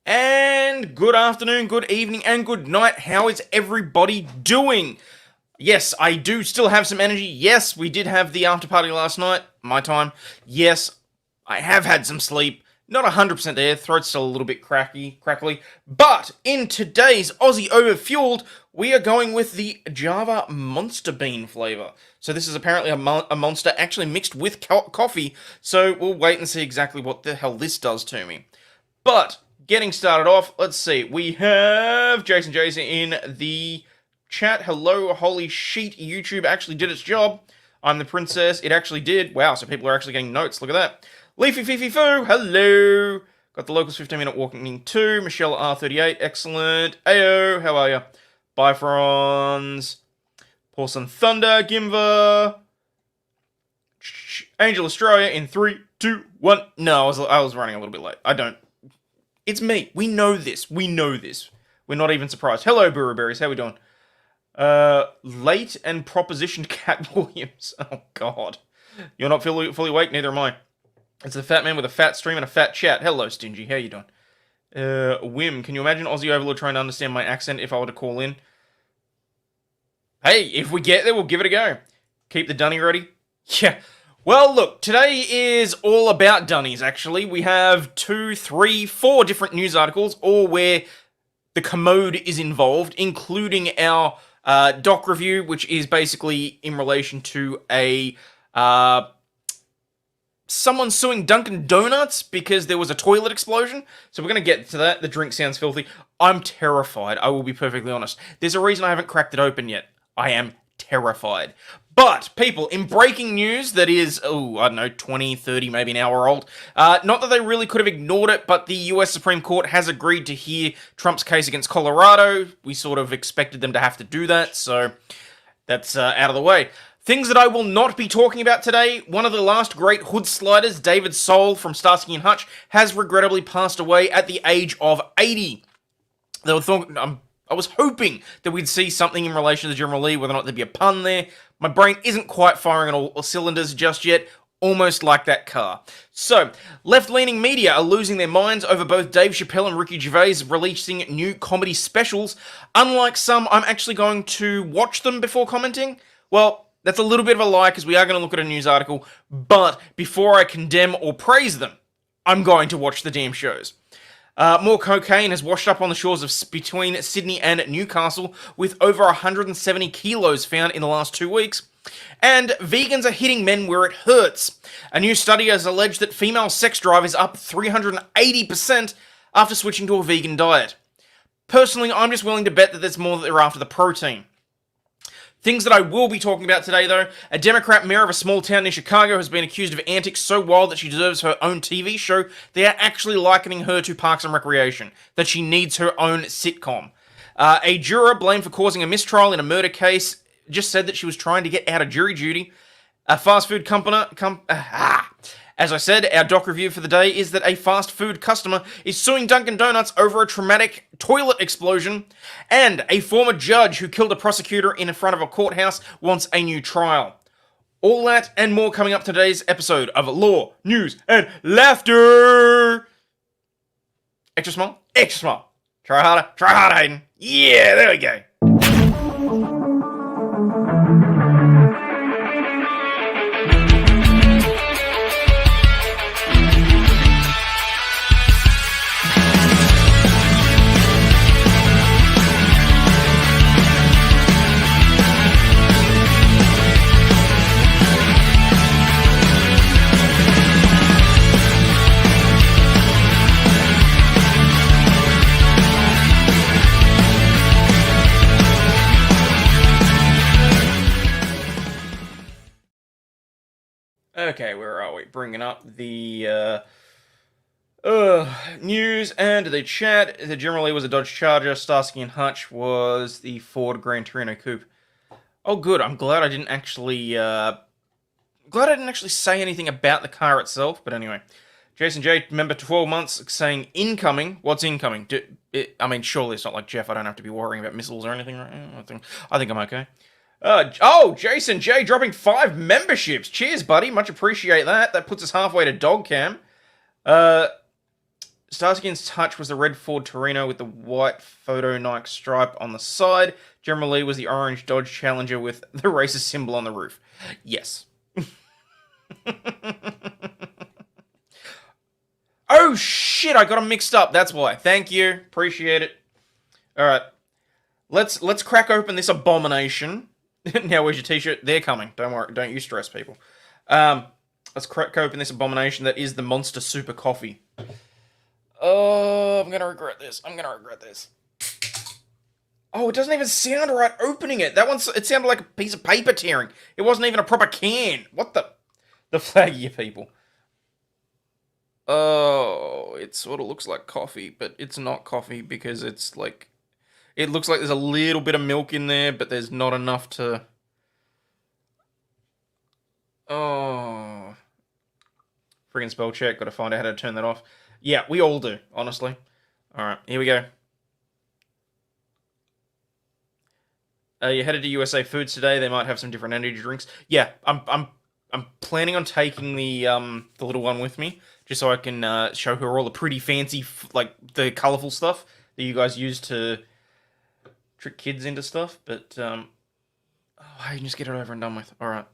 And good afternoon, good evening, and good night. How is everybody doing? Yes, I do still have some energy. Yes, we did have the after party last night, my time. Yes, I have had some sleep. Not 100% there, throat's still a little bit crackly. But in today's Aussie Overfueled, we are going with the Java Monster Bean flavour. So this is apparently a monster actually mixed with coffee, so we'll wait and see exactly what the hell this does to me. But getting started off, let's see. We have Jason in the chat. Hello, holy sheet. YouTube actually did its job. I'm the princess. It actually did. Wow, so people are actually getting notes. Look at that. Leafy Fifi Foo. Hello. Got the locals 15-minute walking too. Michelle R38. Excellent. Ayo. How are you? Bye, Franz. Paulson Thunder. Gimva. Angel Australia in 3, 2, 1. No, I was running a little bit late. It's me. We know this. We're not even surprised. Hello, Burberries. How we doing? Late and propositioned Cat Williams. Oh, God. You're not fully awake? Neither am I. It's the fat man with a fat stream and a fat chat. Hello, Stingy. How you doing? Wim, can you imagine Aussie Overlaw'd trying to understand my accent if I were to call in? Hey, if we get there, we'll give it a go. Keep the dunny ready. Yeah. Well, look, today is all about dunnies, actually. We have 2, 3, 4 different news articles, all where the commode is involved, including our doc review, which is basically in relation to someone suing Dunkin' Donuts because there was a toilet explosion. So we're going to get to that. The drink sounds filthy. I'm terrified, I will be perfectly honest. There's a reason I haven't cracked it open yet. I am terrified. But, people, in breaking news that is, I don't know, 20, 30, maybe an hour old, not that they really could have ignored it, but the US Supreme Court has agreed to hear Trump's case against Colorado. We sort of expected them to have to do that, so that's out of the way. Things that I will not be talking about today, one of the last great hood sliders, David Soul from Starsky and Hutch, has regrettably passed away at the age of 80. I was hoping that we'd see something in relation to General Lee, whether or not there'd be a pun there. My brain isn't quite firing on all cylinders just yet, almost like that car. So, left-leaning media are losing their minds over both Dave Chappelle and Ricky Gervais releasing new comedy specials. Unlike some, I'm actually going to watch them before commenting. Well, that's a little bit of a lie, because we are going to look at a news article, but before I condemn or praise them, I'm going to watch the damn shows. More cocaine has washed up on the shores of between Sydney and Newcastle, with over 170 kilos found in the last 2 weeks. And vegans are hitting men where it hurts. A new study has alleged that female sex drive is up 380% after switching to a vegan diet. Personally, I'm just willing to bet that there's more that they're after the protein. Things that I will be talking about today, though. A Democrat mayor of a small town near Chicago has been accused of antics so wild that she deserves her own TV show. They are actually likening her to Parks and Recreation, that she needs her own sitcom. A juror blamed for causing a mistrial in a murder case just said that she was trying to get out of jury duty. A fast food company... As I said, our doc review for the day is that a fast food customer is suing Dunkin' Donuts over a traumatic toilet explosion, and a former judge who killed a prosecutor in front of a courthouse wants a new trial. All that and more coming up today's episode of Law, News, and Laughter! Extra small? Extra small. Try harder, Hayden. Yeah, there we go. Okay, where are we? Bringing up the news and the chat. The General Lee was a Dodge Charger. Starsky and Hutch was the Ford Gran Torino Coupe. Oh, good. I'm glad I didn't actually say anything about the car itself. But anyway, Jason J, member 12 months, saying incoming. What's incoming? I mean, surely it's not like Jeff. I don't have to be worrying about missiles or anything, right? I think I'm okay. Jason J dropping 5 memberships. Cheers, buddy. Much appreciate that. That puts us halfway to dog cam. Starsky and Hutch was the red Ford Torino with the white photo Nike stripe on the side. General Lee was the orange Dodge Challenger with the racist symbol on the roof. Yes. Oh shit, I got them mixed up. That's why. Thank you. Appreciate it. Alright. Let's crack open this abomination. Now where's your t-shirt? They're coming. Don't worry. Don't you stress, people. Let's crack open this abomination that is the Monster Super Coffee. Oh, I'm gonna regret this. Oh, it doesn't even sound right opening it. It sounded like a piece of paper tearing. It wasn't even a proper can. What the flag, you people. Oh, it sort of looks like coffee, but it's not coffee because it's like... It looks like there's a little bit of milk in there, but there's not enough to... Oh. Friggin' spell check. Gotta find out how to turn that off. Yeah, we all do, honestly. Alright, here we go. You headed to USA Foods today. They might have some different energy drinks. Yeah, I'm planning on taking the little one with me, just so I can show her all the pretty fancy, like, the colourful stuff that you guys use to trick kids into stuff. But, oh, I can just get it over and done with. Alright.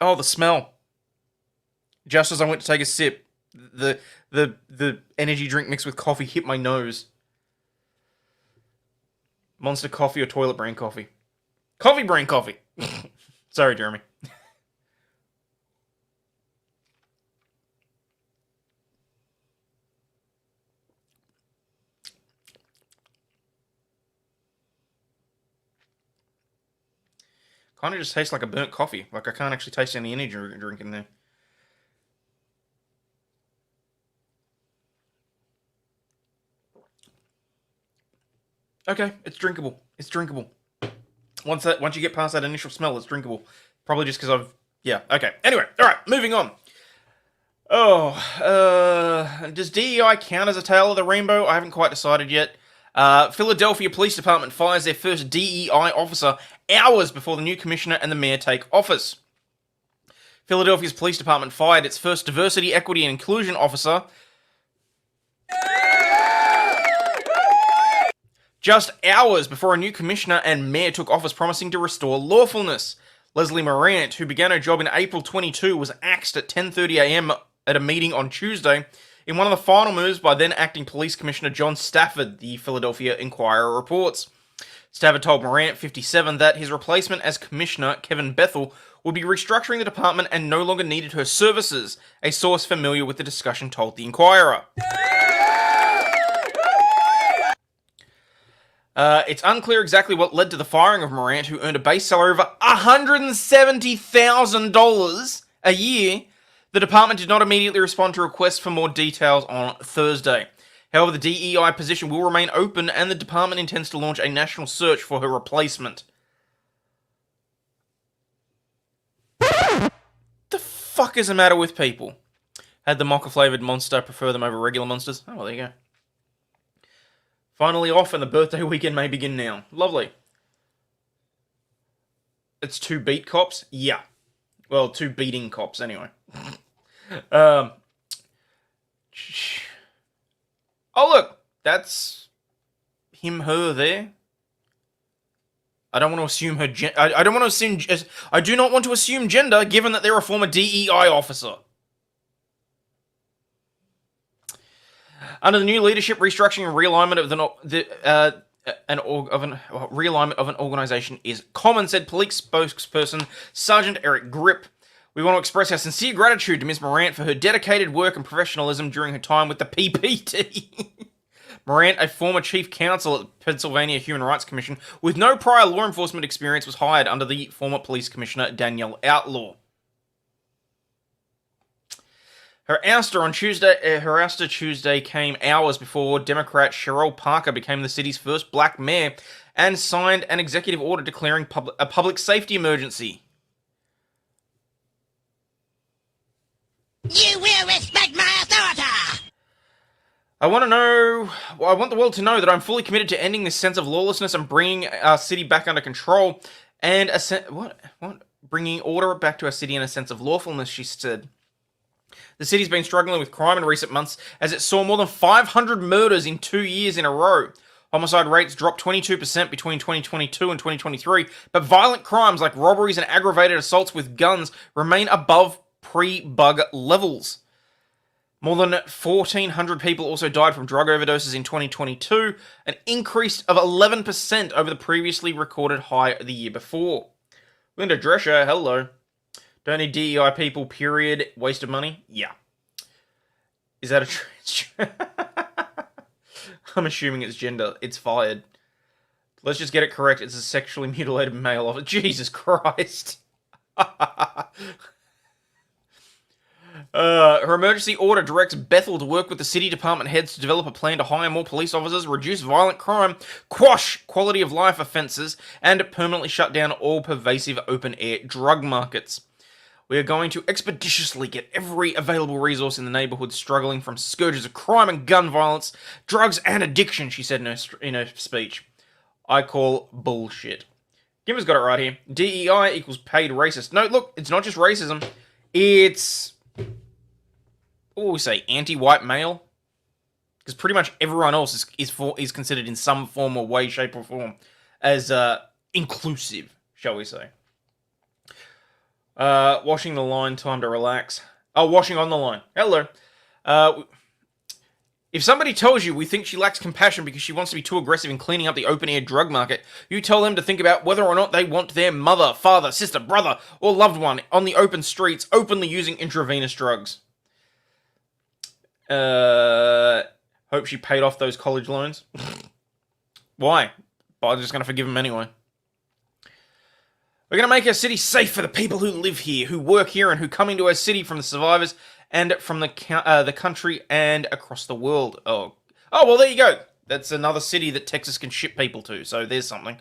Oh, the smell. Just as I went to take a sip, the energy drink mixed with coffee hit my nose. Monster coffee or toilet brain coffee? Coffee brain coffee! Sorry, Jeremy. Kind of just tastes like a burnt coffee. Like I can't actually taste any energy drink in there. Okay, it's drinkable. Once you get past that initial smell, it's drinkable. Probably just because yeah, okay. Anyway, alright, moving on. Oh, does DEI count as a tail of the rainbow? I haven't quite decided yet. Philadelphia Police Department fires their first DEI officer hours before the new commissioner and the mayor take office. Philadelphia's police department fired its first diversity, equity, and inclusion officer just hours before a new commissioner and mayor took office, promising to restore lawfulness. Leslie Morant, who began her job in April 22, was axed at 10:30 a.m. at a meeting on Tuesday in one of the final moves by then acting police commissioner John Stafford, the Philadelphia Inquirer reports. Stafford told Morant, 57, that his replacement as commissioner, Kevin Bethel, would be restructuring the department and no longer needed her services, a source familiar with the discussion told the Inquirer. It's unclear exactly what led to the firing of Morant, who earned a base salary of $170,000 a year. The department did not immediately respond to requests for more details on Thursday. However, the DEI position will remain open, and the department intends to launch a national search for her replacement. The fuck is the matter with people? Had the mocha-flavoured monster prefer them over regular monsters? Oh, well, there you go. Finally off, and the birthday weekend may begin now. Lovely. It's 2 beat cops? Yeah. Well, 2 beating cops, anyway. Oh, look. That's him, her there. I don't want to assume her I don't want to assume... I do not want to assume gender, given that they're a former DEI officer. Under the new leadership, restructuring and realignment of an organization is common, said police spokesperson Sergeant Eric Grip. We want to express our sincere gratitude to Ms. Morant for her dedicated work and professionalism during her time with the PPT. Morant, a former chief counsel at the Pennsylvania Human Rights Commission with no prior law enforcement experience, was hired under the former police commissioner Danielle Outlaw. Her ouster Tuesday came hours before Democrat Cheryl Parker became the city's first black mayor and signed an executive order declaring a public safety emergency. You will respect my authority! I want the world to know that I'm fully committed to ending this sense of lawlessness and bringing our city back under control and bringing order back to our city and a sense of lawfulness, she said. The city's been struggling with crime in recent months as it saw more than 500 murders in 2 years in a row. Homicide rates dropped 22% between 2022 and 2023, but violent crimes like robberies and aggravated assaults with guns remain above pre-bug levels. More than 1,400 people also died from drug overdoses in 2022, an increase of 11% over the previously recorded high the year before. Linda Drescher, hello. Don't need DEI people, period. Waste of money? Yeah. Is that a trans? I'm assuming it's gender. It's fired. Let's just get it correct. It's a sexually mutilated male officer. Jesus Christ. Her emergency order directs Bethel to work with the city department heads to develop a plan to hire more police officers, reduce violent crime, quash quality of life offences, and permanently shut down all pervasive open-air drug markets. We are going to expeditiously get every available resource in the neighbourhood struggling from scourges of crime and gun violence, drugs and addiction, she said in her speech. I call bullshit. Kim's got it right here. DEI equals paid racist. No, look, it's not just racism. It's... what do we say? Anti-white male? Because pretty much everyone else is considered in some form or way, shape or form as inclusive, shall we say. Washing the line, time to relax. Oh, washing on the line. Hello. If somebody tells you we think she lacks compassion because she wants to be too aggressive in cleaning up the open-air drug market, you tell them to think about whether or not they want their mother, father, sister, brother, or loved one on the open streets openly using intravenous drugs. Hope she paid off those college loans. Why? But I'm just going to forgive them anyway. We're going to make our city safe for the people who live here, who work here, and who come into our city from the survivors and from the country and across the world. Oh, well, there you go. That's another city that Texas can ship people to, so there's something.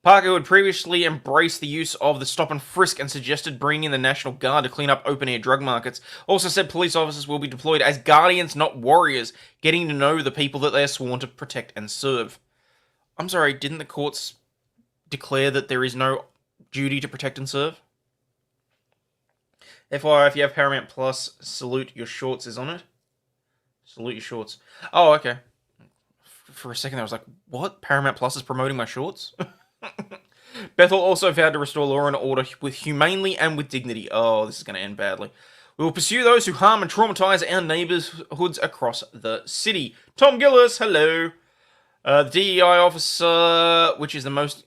Parker, who had previously embraced the use of the stop and frisk and suggested bringing in the National Guard to clean up open-air drug markets, also said police officers will be deployed as guardians, not warriors, getting to know the people that they are sworn to protect and serve. I'm sorry, didn't the courts declare that there is no duty to protect and serve? FYI, if you have Paramount Plus, Salute Your Shorts is on it. Salute Your Shorts. Oh, okay. For a second I was like, what? Paramount Plus is promoting my shorts? Bethel also vowed to restore law and order with humanely and with dignity. Oh, this is going to end badly. We will pursue those who harm and traumatize our neighborhoods across the city. Tom Gillis, hello. The DEI officer, which is in most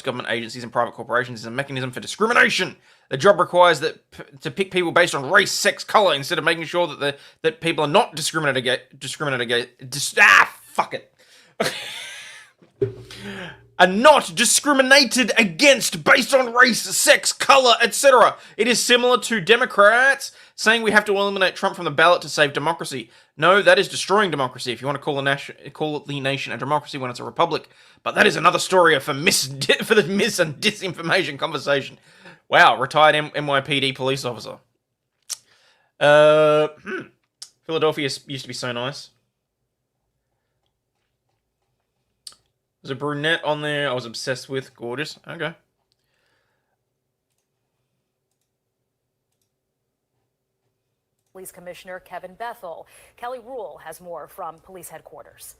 government agencies and private corporations, is a mechanism for discrimination. The job requires to pick people based on race, sex, color, instead of making sure that people are not discriminated against. Fuck it. Are not discriminated against based on race, sex, color, etc. It is similar to Democrats saying we have to eliminate Trump from the ballot to save democracy. No, that is destroying democracy if you want to call the nation a democracy when it's a republic. But that is another story for the mis and disinformation conversation. Wow, retired NYPD police officer. Philadelphia used to be so nice. There's a brunette on there I was obsessed with. Gorgeous. Okay. Police Commissioner Kevin Bethel. Kelly Rule has more from police headquarters.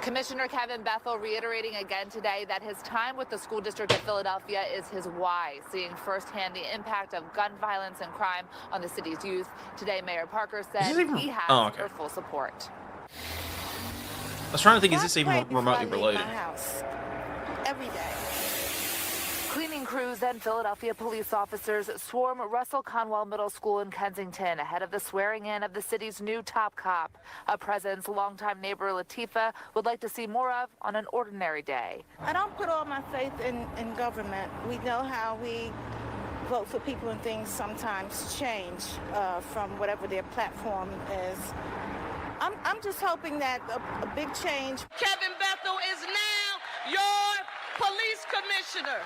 Commissioner Kevin Bethel reiterating again today that his time with the school district of Philadelphia is his why, seeing firsthand the impact of gun violence and crime on the city's youth. Today, Mayor Parker said he has her full support. I was trying to think, is this even remotely related? Every day. Cleaning crews and Philadelphia police officers swarm Russell Conwell Middle School in Kensington ahead of the swearing-in of the city's new top cop, a presence longtime neighbor Latifah would like to see more of on an ordinary day. I don't put all my faith in government. We know how we vote for people and things sometimes change from whatever their platform is. I'm just hoping that a big change. Kevin Bethel is now your police commissioner.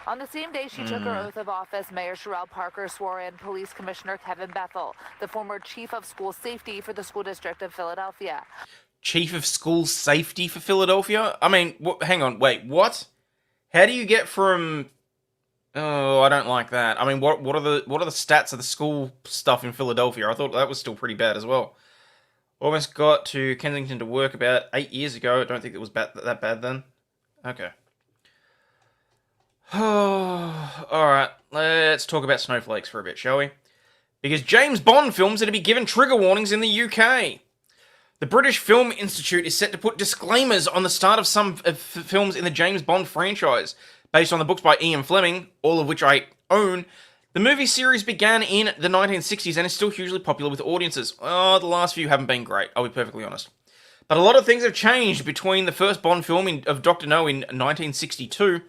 On the same day she took her oath of office, Mayor Sherelle Parker swore in Police Commissioner Kevin Bethel, the former chief of school safety for the school district of Philadelphia. Chief of school safety for Philadelphia? I mean, hang on, wait, what? How do you get from Oh, I don't like that. I mean, what are the stats of the school stuff in Philadelphia? I thought that was still pretty bad as well. Almost got to Kensington to work about 8 years ago. I don't think it was that bad then. Okay. Alright, let's talk about snowflakes for a bit, shall we? Because James Bond films are to be given trigger warnings in the UK. The British Film Institute is set to put disclaimers on the start of some films in the James Bond franchise. Based on the books by Ian Fleming, all of which I own, the movie series began in the 1960s and is still hugely popular with audiences. Oh, the last few haven't been great, I'll be perfectly honest. But a lot of things have changed between the first Bond film of Dr. No in 1962.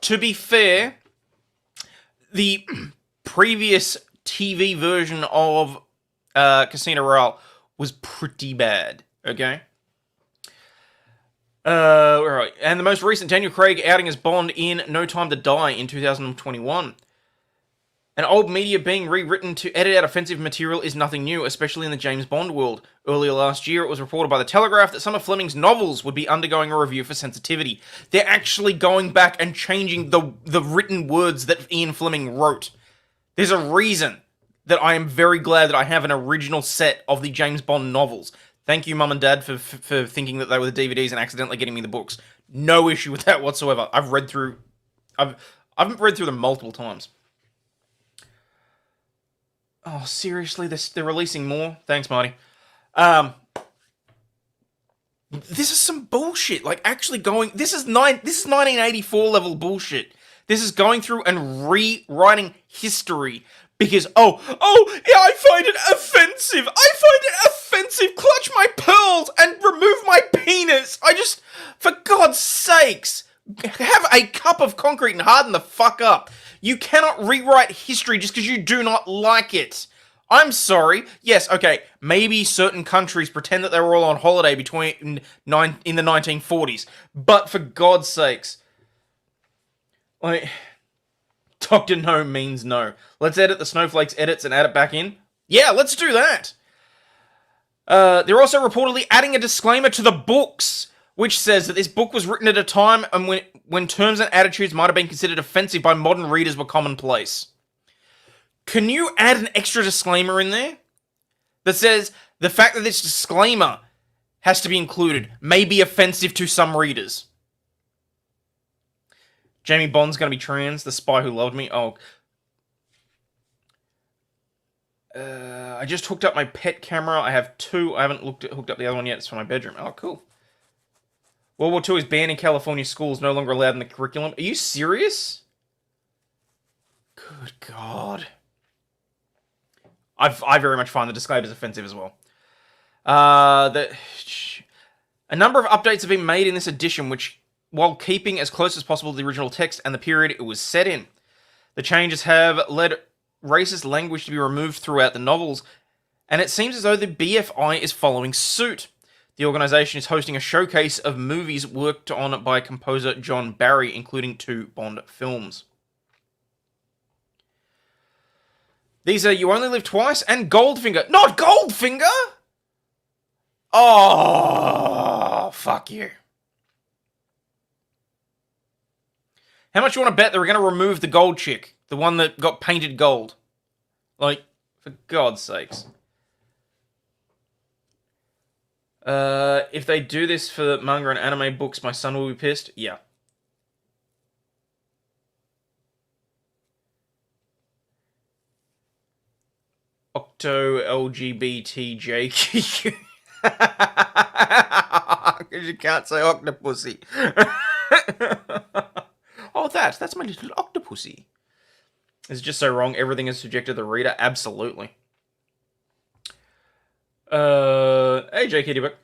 To be fair, the previous TV version of Casino Royale was pretty bad, okay? Right. And the most recent Daniel Craig outing as Bond in No Time to Die in 2021. An old media being rewritten to edit out offensive material is nothing new, especially in the James Bond world. Earlier last year, it was reported by The Telegraph that some of Fleming's novels would be undergoing a review for sensitivity. They're actually going back and changing the written words that Ian Fleming wrote. There's a reason that I am very glad that I have an original set of the James Bond novels. Thank you, Mum and Dad, for thinking that they were the DVDs and accidentally getting me the books. No issue with that whatsoever. I've read through them multiple times. Oh, seriously? They're releasing more? Thanks, Marty. This is some bullshit. Like, actually going... This is 1984 level bullshit. This is going through and rewriting history because, yeah, I find it offensive. Clutch my pearls and remove my penis. For God's sakes, have a cup of concrete and harden the fuck up. You cannot rewrite history just because you do not like it. I'm sorry. Yes, okay, maybe certain countries pretend that they were all on holiday in the 1940s, but for God's sakes, like, Dr. No means no. Let's edit the snowflakes edits and add it back in. Yeah, let's do that. They're also reportedly adding a disclaimer to the books, which says that this book was written at a time and when terms and attitudes might have been considered offensive by modern readers were commonplace. Can you add an extra disclaimer in there that says the fact that this disclaimer has to be included may be offensive to some readers? Jamie Bond's going to be trans, the spy who loved me. Oh. I just hooked up my pet camera. I have two. I haven't hooked up the other one yet. It's for my bedroom. Oh, cool. World War II is banned in California schools, no longer allowed in the curriculum. Are you serious? Good God. I very much find the disclaimers offensive as well. A number of updates have been made in this edition, which, while keeping as close as possible to the original text and the period it was set in. The changes have led racist language to be removed throughout the novels, and it seems as though the BFI is following suit. The organisation is hosting a showcase of movies worked on by composer John Barry, including 2 Bond films. These are You Only Live Twice and Goldfinger. Not Goldfinger! Oh, fuck you. How much you want to bet they're going to remove the gold chick? The one that got painted gold? Like, for God's sakes. If they do this for manga and anime books, my son will be pissed. Yeah. Octo LGBTJQ. Because you can't say octopussy. Oh, that's my little octopussy. It's just so wrong. Everything is subject to the reader. Absolutely. Hey, JKD Book.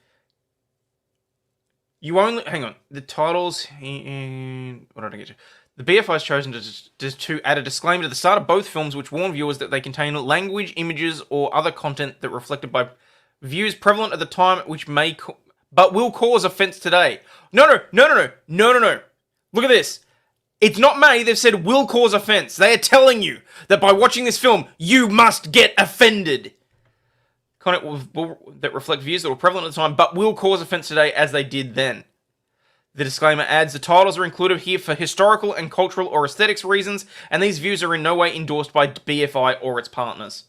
You only... Hang on. The titles... What did I get to? The BFI has chosen to add a disclaimer to the start of both films which warn viewers that they contain language, images, or other content that reflected by views prevalent at the time which may... but will cause offense today. No. Look at this. It's not may, they've said will cause offense. They are telling you that by watching this film, you must get offended. Content that reflect views that were prevalent at the time, but will cause offense today as they did then. The disclaimer adds, the titles are included here for historical and cultural or aesthetics reasons, and these views are in no way endorsed by BFI or its partners.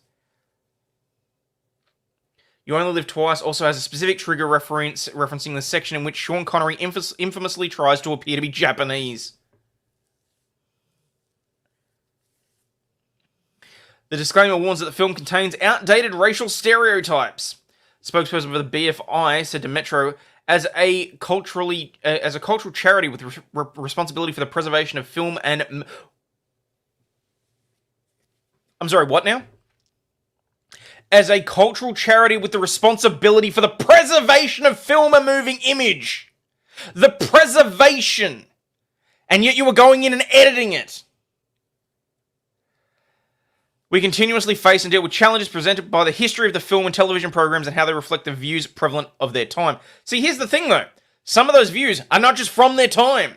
You Only Live Twice also has a specific trigger referencing the section in which Sean Connery infamously tries to appear to be Japanese. The disclaimer warns that the film contains outdated racial stereotypes. Spokesperson for the BFI said to Metro, as a cultural charity with responsibility for the preservation of film and... I'm sorry, what now? As a cultural charity with the responsibility for the preservation of film and moving image. The preservation. And yet you were going in and editing it. We continuously face and deal with challenges presented by the history of the film and television programs and how they reflect the views prevalent of their time. See, here's the thing though. Some of those views are not just from their time.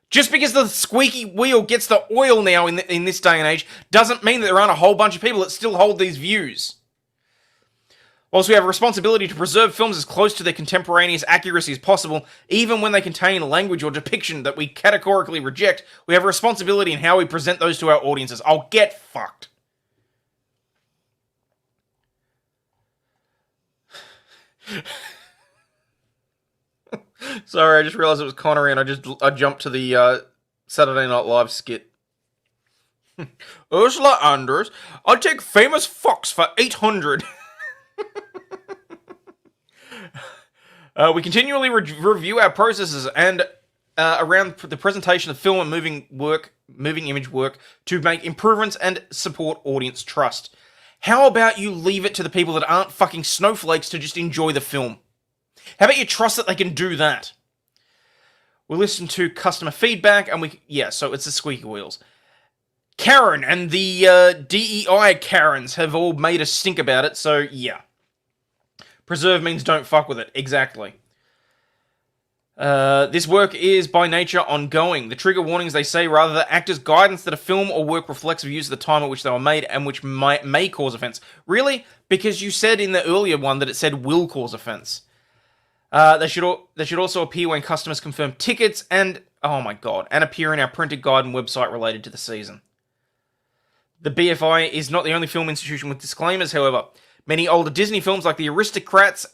Just because the squeaky wheel gets the oil now in this day and age doesn't mean that there aren't a whole bunch of people that still hold these views. Whilst we have a responsibility to preserve films as close to their contemporaneous accuracy as possible, even when they contain language or depiction that we categorically reject, we have a responsibility in how we present those to our audiences. I'll get fucked. Sorry, I just realized it was Connery and I jumped to the Saturday Night Live skit. Ursula Anders, I'd take famous Fox for 800. We continually review our processes and around the presentation of film and moving image work to make improvements and support audience trust. How about you leave it to the people that aren't fucking snowflakes to just enjoy the film? How about you trust that they can do that? We listen to customer feedback and so it's the squeaky wheels. Karen and the DEI Karens have all made a stink about it, so yeah. Preserve means don't fuck with it, exactly. This work is by nature ongoing. The trigger warnings, they say, rather the actor's guidance that a film or work reflects views of the time at which they were made and which may cause offense. Really? Because you said in the earlier one that it said will cause offense. They should also appear when customers confirm tickets and, oh my god, and appear in our printed guide and website related to the season. The BFI is not the only film institution with disclaimers, however. Many older Disney films like The Aristocats,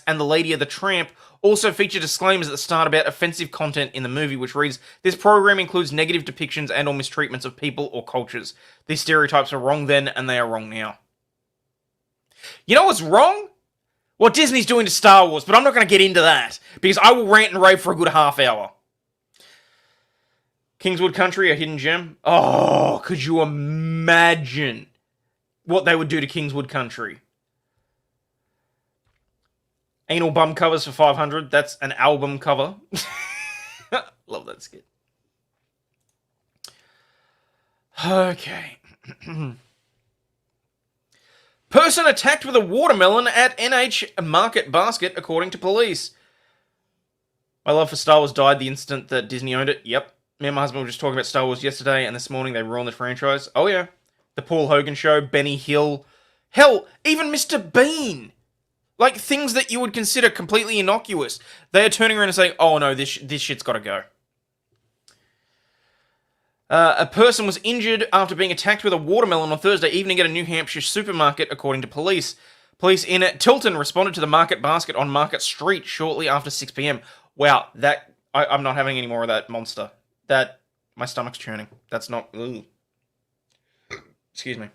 and The Lady of the Tramp also feature disclaimers at the start about offensive content in the movie, which reads, this program includes negative depictions and or mistreatments of people or cultures. These stereotypes are wrong then, and they are wrong now. You know what's wrong? What Disney's doing to Star Wars, but I'm not going to get into that, because I will rant and rave for a good half hour. Kingswood Country, a hidden gem. Oh, could you imagine what they would do to Kingswood Country? Anal bum covers for 500. That's an album cover. Love that skit. Okay. Person attacked with a watermelon at NH Market Basket, according to police. My love for Star Wars died the instant that Disney owned it. Yep. Me and my husband were just talking about Star Wars yesterday, and this morning they ruined the franchise. Oh yeah. The Paul Hogan Show, Benny Hill. Hell, even Mr. Bean. Like, things that you would consider completely innocuous. They are turning around and saying, oh no, this shit's gotta go. A person was injured after being attacked with a watermelon on Thursday evening at a New Hampshire supermarket, according to police. Police in Tilton responded to the Market Basket on Market Street shortly after 6 p.m. Wow, I'm not having any more of that monster. My stomach's churning. That's not... Ugh. Excuse me.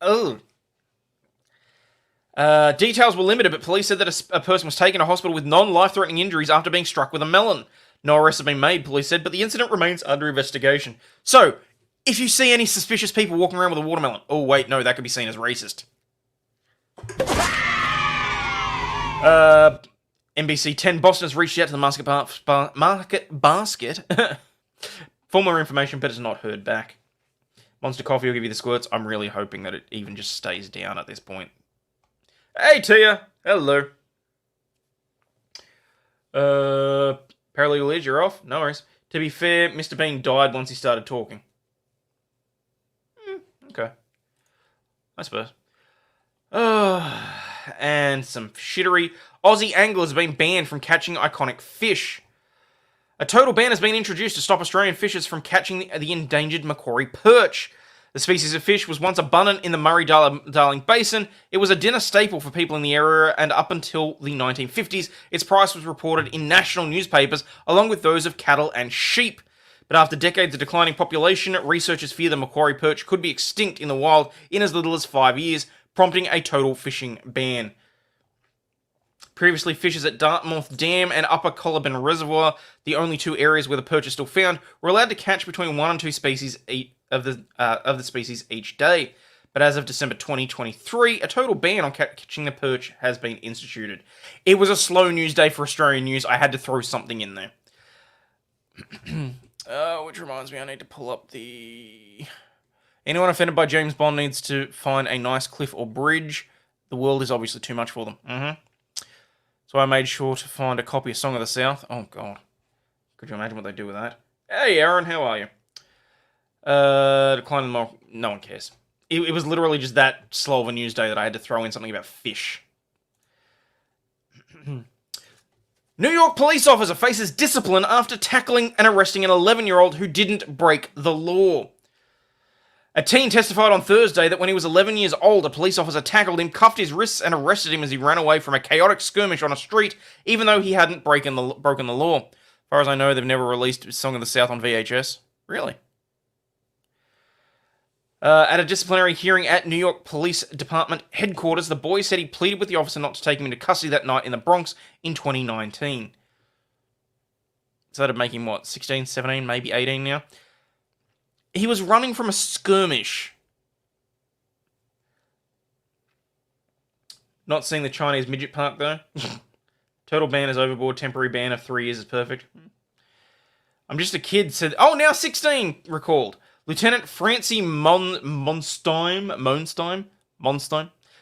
Oh. Details were limited, but police said that a person was taken to hospital with non-life-threatening injuries after being struck with a melon. No arrests have been made, police said, but the incident remains under investigation. So, if you see any suspicious people walking around with a watermelon... Oh, wait, no, that could be seen as racist. NBC 10 Boston has reached out to the Market Basket for more information, but has not heard back. Monster Coffee will give you the squirts. I'm really hoping that it even just stays down at this point. Hey, Tia! Hello. Paralegal Edge, you're off? No worries. To be fair, Mr. Bean died once he started talking. Okay. I suppose. and some shittery. Aussie anglers have been banned from catching iconic fish. A total ban has been introduced to stop Australian fishers from catching the endangered Macquarie perch. The species of fish was once abundant in the Murray-Darling Basin. It was a dinner staple for people in the area, and up until the 1950s, its price was reported in national newspapers, along with those of cattle and sheep. But after decades of declining population, researchers fear the Macquarie perch could be extinct in the wild in as little as 5 years, prompting a total fishing ban. Previously, fishers at Dartmouth Dam and Upper Coliban Reservoir, the only two areas where the perch is still found, were allowed to catch between 1 and 2 species of the species each day. But as of December 2023, a total ban on catching the perch has been instituted. It was a slow news day for Australian news. I had to throw something in there. Which reminds me, I need to pull up the... Anyone offended by James Bond needs to find a nice cliff or bridge. The world is obviously too much for them. So I made sure to find a copy of Song of the South. Oh, God. Could you imagine what they do with that? Hey, Aaron, how are you? Declining more... No one cares. It was literally just that slow of a news day that I had to throw in something about fish. New York police officer faces discipline after tackling and arresting an 11-year-old who didn't break the law. A teen testified on Thursday that when he was 11 years old, a police officer tackled him, cuffed his wrists, and arrested him as he ran away from a chaotic skirmish on a street, even though he hadn't broken the law. As far as I know, they've never released Song of the South on VHS. Really? At a disciplinary hearing at New York Police Department headquarters, the boy said he pleaded with the officer not to take him into custody that night in the Bronx in 2019. So that'd make him, what, 16, 17, maybe 18 now? He was running from a skirmish. Not seeing the Chinese midget park, though. Total ban is overboard. Temporary ban of 3 years is perfect. I'm just a kid, said... Oh, now 16, recalled. Lieutenant Francie Monstein.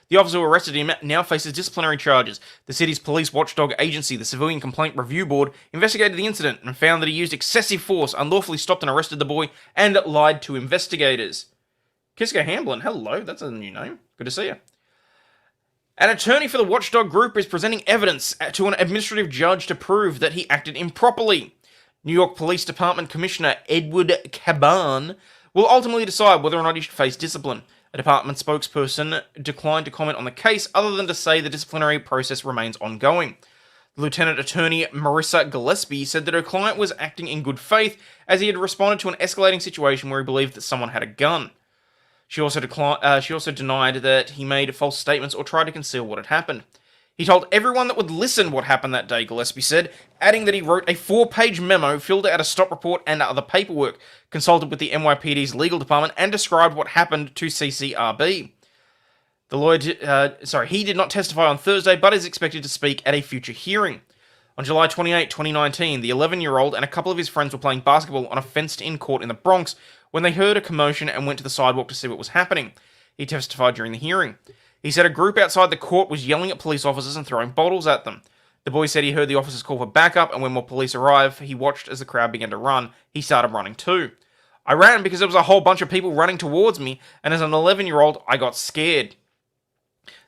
The officer who arrested him now faces disciplinary charges. The city's police watchdog agency, the Civilian Complaint Review Board, investigated the incident and found that he used excessive force, unlawfully stopped and arrested the boy, and lied to investigators. Kiska Hamblin, hello, that's a new name. Good to see you. An attorney for the watchdog group is presenting evidence to an administrative judge to prove that he acted improperly. New York Police Department Commissioner Edward Caban will ultimately decide whether or not he should face discipline. A department spokesperson declined to comment on the case other than to say the disciplinary process remains ongoing. Lieutenant Attorney Marissa Gillespie said that her client was acting in good faith as he had responded to an escalating situation where he believed that someone had a gun. She also denied that he made false statements or tried to conceal what had happened. He told everyone that would listen what happened that day, Gillespie said, adding that he wrote a 4-page memo, filled out a stop report and other paperwork, consulted with the NYPD's legal department, and described what happened to CCRB. The lawyer, he did not testify on Thursday, but is expected to speak at a future hearing. On July 28, 2019, the 11-year-old and a couple of his friends were playing basketball on a fenced-in court in the Bronx when they heard a commotion and went to the sidewalk to see what was happening. He testified during the hearing. He said a group outside the court was yelling at police officers and throwing bottles at them. The boy said he heard the officers call for backup, and when more police arrived, he watched as the crowd began to run. He started running too. I ran because there was a whole bunch of people running towards me, and as an 11-year-old, I got scared.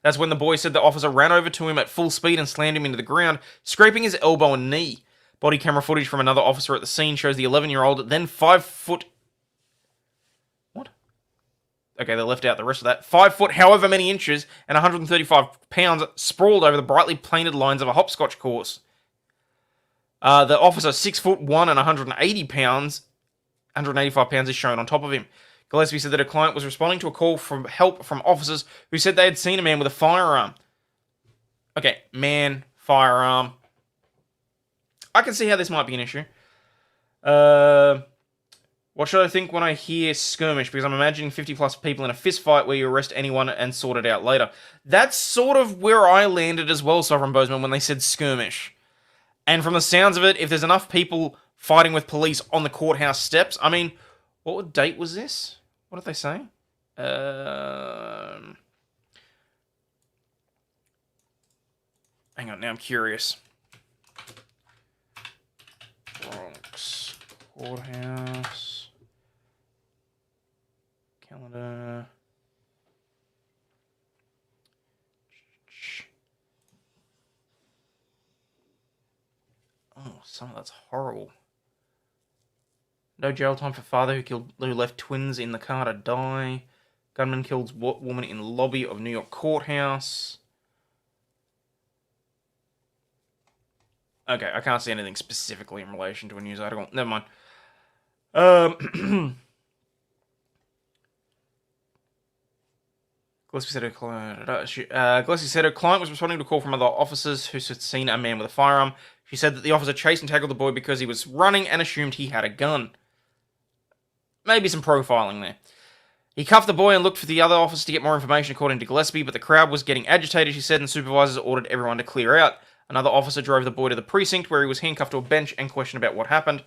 That's when the boy said the officer ran over to him at full speed and slammed him into the ground, scraping his elbow and knee. Body camera footage from another officer at the scene shows the 11-year-old, then 5 foot... What? Okay, they left out the rest of that. 5 foot, however many inches, and 135 pounds sprawled over the brightly painted lines of a hopscotch course. The officer, 6'1" and 180 pounds, 185 pounds is shown on top of him. Gillespie said that a client was responding to a call for help from officers who said they had seen a man with a firearm. Okay, man, firearm. I can see how this might be an issue. What should I think when I hear skirmish? Because I'm imagining 50 plus people in a fist fight where you arrest anyone and sort it out later. That's sort of where I landed as well, Sovereign Bozeman, when they said skirmish. And from the sounds of it, if there's enough people fighting with police on the courthouse steps, I mean, what date was this? What did they say? Hang on, now I'm curious. Bronx Courthouse. Calendar. some of that's horrible. No jail time for father who left twins in the car to die. Gunman kills woman in lobby of New York courthouse. Okay, I can't see anything specifically in relation to a news article. Never mind. Gillespie said her client was responding to a call from other officers who had seen a man with a firearm. She said that the officer chased and tackled the boy because he was running and assumed he had a gun. Maybe some profiling there. He cuffed the boy and looked for the other officers to get more information, according to Gillespie, but the crowd was getting agitated, she said, and supervisors ordered everyone to clear out. Another officer drove the boy to the precinct, where he was handcuffed to a bench and questioned about what happened.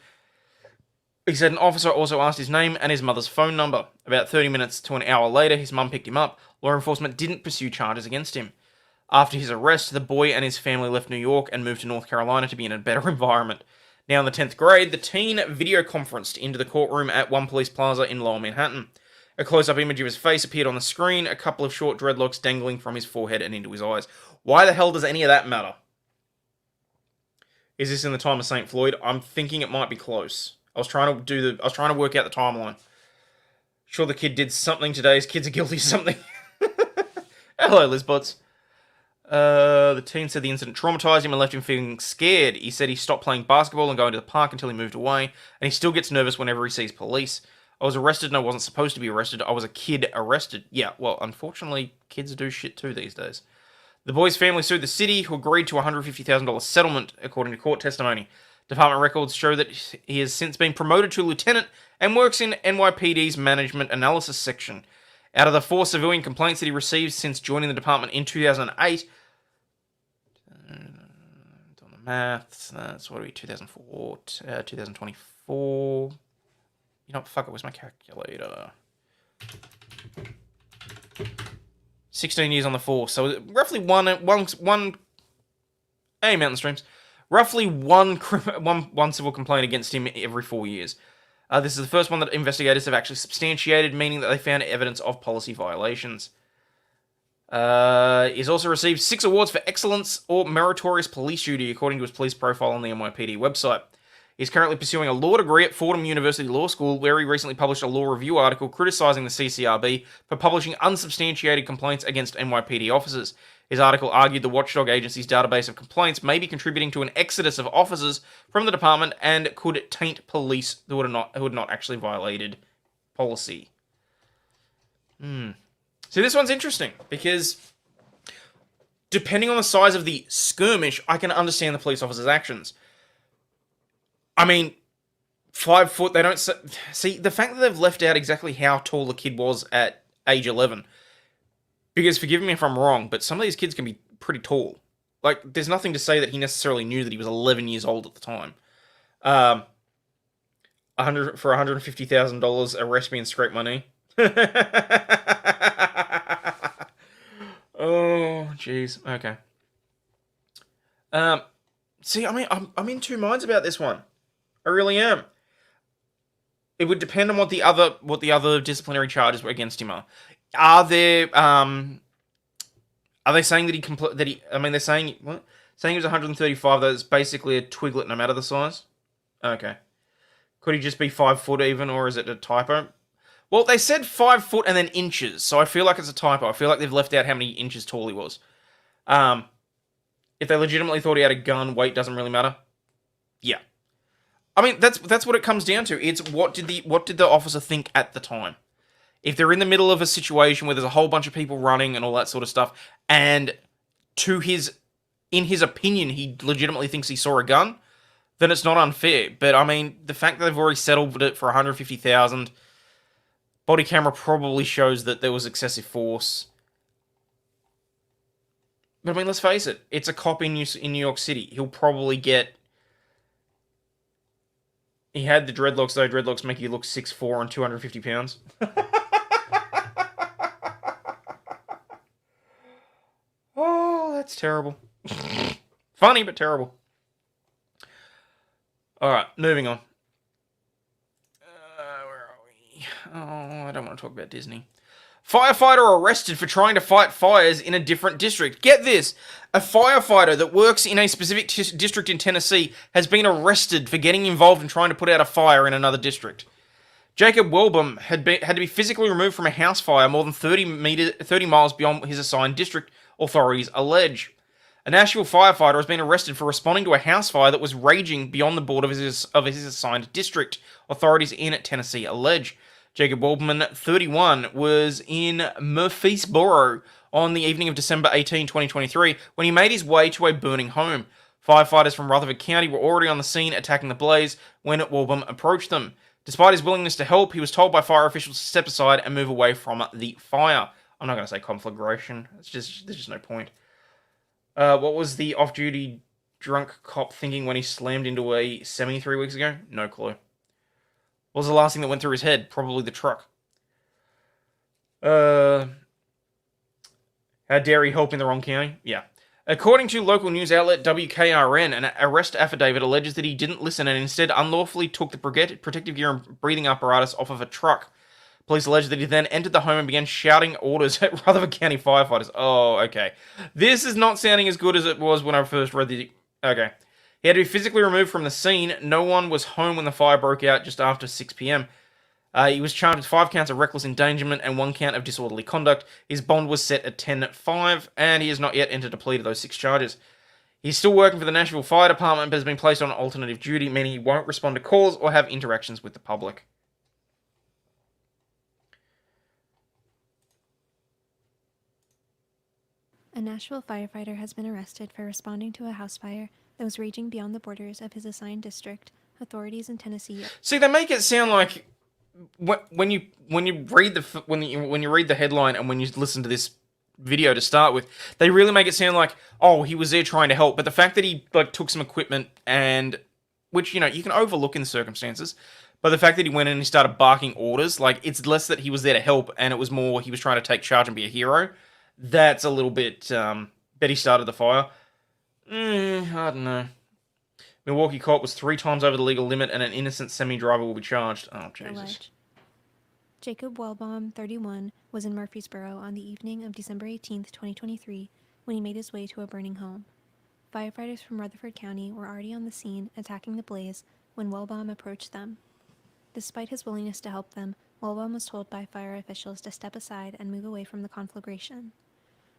He said an officer also asked his name and his mother's phone number. About 30 minutes to an hour later, his mum picked him up. Law enforcement didn't pursue charges against him. After his arrest, the boy and his family left New York and moved to North Carolina to be in a better environment. Now in the 10th grade, the teen video-conferenced into the courtroom at One Police Plaza in Lower Manhattan. A close-up image of his face appeared on the screen, a couple of short dreadlocks dangling from his forehead and into his eyes. Why the hell does any of that matter? Is this in the time of St. Floyd? I'm thinking it might be close. I was trying to work out the timeline. Sure, the kid did something today. His kids are guilty of something. Hello, Lizbots. The teen said the incident traumatized him and left him feeling scared. He said he stopped playing basketball and going to the park until he moved away, and he still gets nervous whenever he sees police. I was arrested and I wasn't supposed to be arrested. I was a kid arrested. Yeah, well, unfortunately, kids do shit too these days. The boy's family sued the city, who agreed to a $150,000 settlement, according to court testimony. Department records show that he has since been promoted to lieutenant and works in NYPD's management analysis section. Out of the 4 civilian complaints that he received since joining the department in 2008, doing the maths, that's what are we, 2004, 2024. You know what, fuck it, where's my calculator? 16 years on the force, so roughly one. Hey, Mountain Streams. Roughly one civil complaint against him every 4 years. This is the first one that investigators have actually substantiated, meaning that they found evidence of policy violations. He's also received 6 awards for excellence or meritorious police duty, according to his police profile on the NYPD website. He's currently pursuing a law degree at Fordham University Law School, where he recently published a law review article criticizing the CCRB for publishing unsubstantiated complaints against NYPD officers. His article argued the watchdog agency's database of complaints may be contributing to an exodus of officers from the department and could taint police who had not actually violated policy. See, this one's interesting, because depending on the size of the skirmish, I can understand the police officer's actions. I mean, 5 foot, they don't... See, the fact that they've left out exactly how tall the kid was at age 11... Because, forgive me if I'm wrong, but some of these kids can be pretty tall. Like, there's nothing to say that he necessarily knew that he was 11 years old at the time. For $150,000, arrest me and scrape my knee. Oh, jeez. Okay. See, I mean, I'm in two minds about this one. I really am. It would depend on what the other disciplinary charges were against him are. Are they saying that I mean, they're saying what? Saying he was 135. That's basically a twiglet, no matter the size. Okay. Could he just be 5 foot even, or is it a typo? Well, they said 5 foot and then inches, so I feel like it's a typo. I feel like they've left out how many inches tall he was. If they legitimately thought he had a gun, weight doesn't really matter. Yeah. I mean, that's what it comes down to. It's what did the officer think at the time? If they're in the middle of a situation where there's a whole bunch of people running and all that sort of stuff, and in his opinion, he legitimately thinks he saw a gun, then it's not unfair. But I mean, the fact that they've already settled it for $150,000, body camera probably shows that there was excessive force. But I mean, let's face it, it's a cop in New York City. He'll probably get... He had the dreadlocks, though. Dreadlocks make you look 6'4" and 250 pounds. Oh, that's terrible. Funny, but terrible. Alright, moving on. Where are we? Oh, I don't want to talk about Disney. Firefighter arrested for trying to fight fires in a different district. Get this. A firefighter that works in a specific district in Tennessee has been arrested for getting involved in trying to put out a fire in another district. Jacob Welbom had to be physically removed from a house fire more than 30 miles beyond his assigned district, authorities allege. A Nashville firefighter has been arrested for responding to a house fire that was raging beyond the border of his assigned district, authorities in Tennessee allege. Jacob Waldman, 31, was in Murfreesboro on the evening of December 18, 2023, when he made his way to a burning home. Firefighters from Rutherford County were already on the scene attacking the blaze when Waldman approached them. Despite his willingness to help, he was told by fire officials to step aside and move away from the fire. I'm not going to say conflagration. There's just no point. What was the off-duty drunk cop thinking when he slammed into a semi 3 weeks ago? No clue. What was the last thing that went through his head? Probably the truck. How dare he help in the wrong county? Yeah. According to local news outlet WKRN, an arrest affidavit alleges that he didn't listen and instead unlawfully took the protective gear and breathing apparatus off of a truck. Police allege that he then entered the home and began shouting orders at Rutherford County firefighters. Oh, okay. This is not sounding as good as it was when I first read the... Okay. He had to be physically removed from the scene. No one was home when the fire broke out just after 6 p.m. He was charged with 5 counts of reckless endangerment and 1 count of disorderly conduct. His bond was set at $10,500, and he has not yet entered a plea to those 6 charges. He's still working for the Nashville Fire Department, but has been placed on alternative duty, meaning he won't respond to calls or have interactions with the public. A Nashville firefighter has been arrested for responding to a house fire that was raging beyond the borders of his assigned district, authorities in Tennessee. See, they make it sound like when you read the headline and when you listen to this video to start with, they really make it sound like, oh, he was there trying to help. But the fact that he took some equipment and which you can overlook in the circumstances, but the fact that he went in and he started barking orders, it's less that he was there to help and it was more he was trying to take charge and be a hero. That's a little bit, bet he started the fire. I don't know. Milwaukee cop was 3 times over the legal limit and an innocent semi-driver will be charged. Oh, Jesus. Alleged. Jacob Welbaum, 31, was in Murfreesboro on the evening of December 18, 2023, when he made his way to a burning home. Firefighters from Rutherford County were already on the scene attacking the blaze when Welbaum approached them. Despite his willingness to help them, Welbaum was told by fire officials to step aside and move away from the conflagration.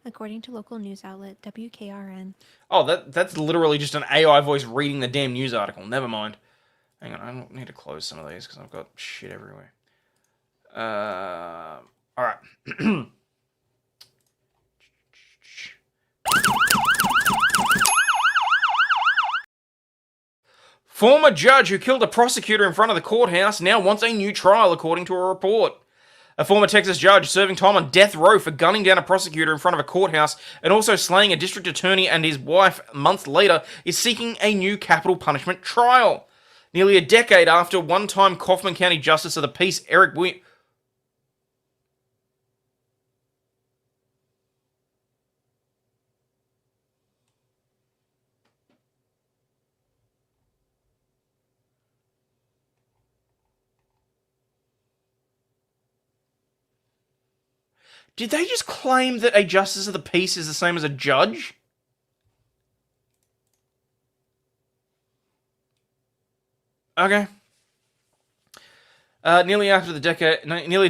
According to local news outlet WKRN. Oh, that's literally just an AI voice reading the damn news article. Never mind. Hang on, I need to close some of these because I've got shit everywhere. Alright. Former judge who killed a prosecutor in front of the courthouse now wants a new trial, according to a report. A former Texas judge serving time on death row for gunning down a prosecutor in front of a courthouse and also slaying a district attorney and his wife months later is seeking a new capital punishment trial. Nearly a decade after one-time Kaufman County Justice of the Peace Eric Williams... Did they just claim that a justice of the peace is the same as a judge? Okay. Nearly a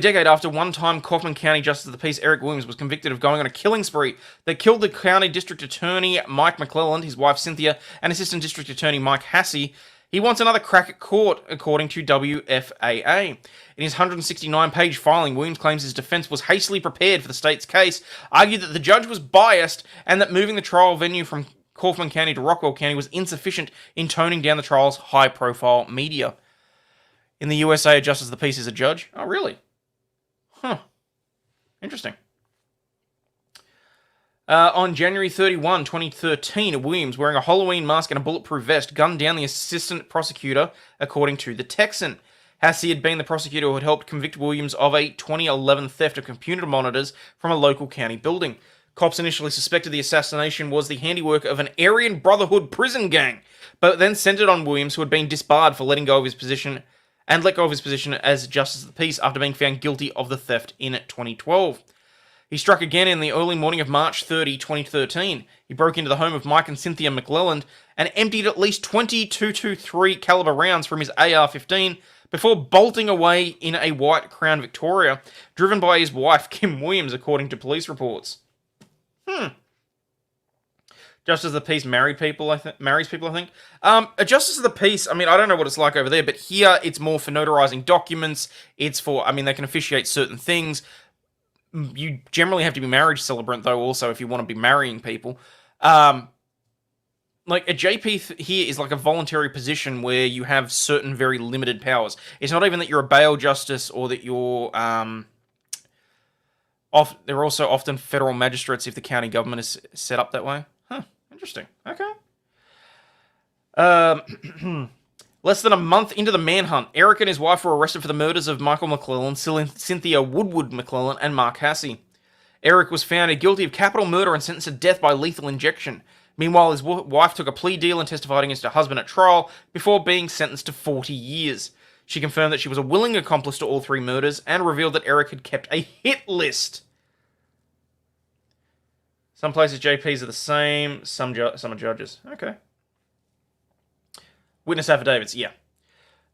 decade after one-time Kaufman County Justice of the Peace Eric Williams was convicted of going on a killing spree that killed the county district attorney Mike McClelland, his wife Cynthia, and assistant district attorney Mike Hassey, he wants another crack at court, according to WFAA. In his 169-page filing, Williams claims his defense was hastily prepared for the state's case, argued that the judge was biased, and that moving the trial venue from Kaufman County to Rockwell County was insufficient in toning down the trial's high-profile media. In the USA, a justice of the peace is a judge? Oh, really? Huh. Interesting. On January 31, 2013, Williams, wearing a Halloween mask and a bulletproof vest, gunned down the assistant prosecutor, according to the Texan. Hassey had been the prosecutor who had helped convict Williams of a 2011 theft of computer monitors from a local county building. Cops initially suspected the assassination was the handiwork of an Aryan Brotherhood prison gang, but then centered on Williams, who had been disbarred for letting go of his position and let go of his position as Justice of the Peace after being found guilty of the theft in 2012. He struck again in the early morning of March 30, 2013. He broke into the home of Mike and Cynthia McClelland and emptied at least 20 .223 caliber rounds from his AR-15 before bolting away in a white Crown Victoria, driven by his wife, Kim Williams, according to police reports. Justice of the Peace marries people, I think. A Justice of the Peace, I mean, I don't know what it's like over there, but here it's more for notarizing documents. It's for, I mean, they can officiate certain things. You generally have to be marriage celebrant, though, also, if you want to be marrying people. Like, a JP here is like a voluntary position where you have certain very limited powers. It's not even that you're a bail justice or that you're... they're also often federal magistrates if the county government is set up that way. Huh, interesting. Okay. Less than a month into the manhunt, Eric and his wife were arrested for the murders of Michael McClellan, Cynthia Woodward McClellan, and Mark Hasse. Eric was found guilty of capital murder and sentenced to death by lethal injection. Meanwhile, his wife took a plea deal and testified against her husband at trial before being sentenced to 40 years. She confirmed that she was a willing accomplice to all three murders and revealed that Eric had kept a hit list. Some places JPs are the same, some are judges. Okay. Witness affidavits, yeah.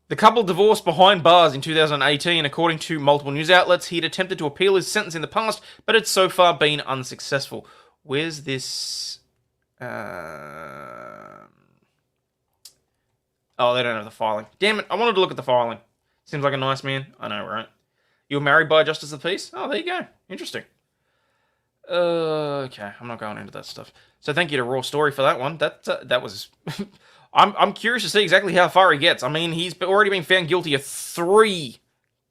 The couple divorced behind bars in 2018. According to multiple news outlets, he had attempted to appeal his sentence in the past, but had so far been unsuccessful. Where's this... Oh, they don't have the filing. Damn it, I wanted to look at the filing. Seems like a nice man. I know, right? You were married by a Justice of the Peace? Oh, there you go. Interesting. Okay, I'm not going into that stuff. So thank you to Raw Story for that one. That was... I'm curious to see exactly how far he gets. I mean, he's already been found guilty of 3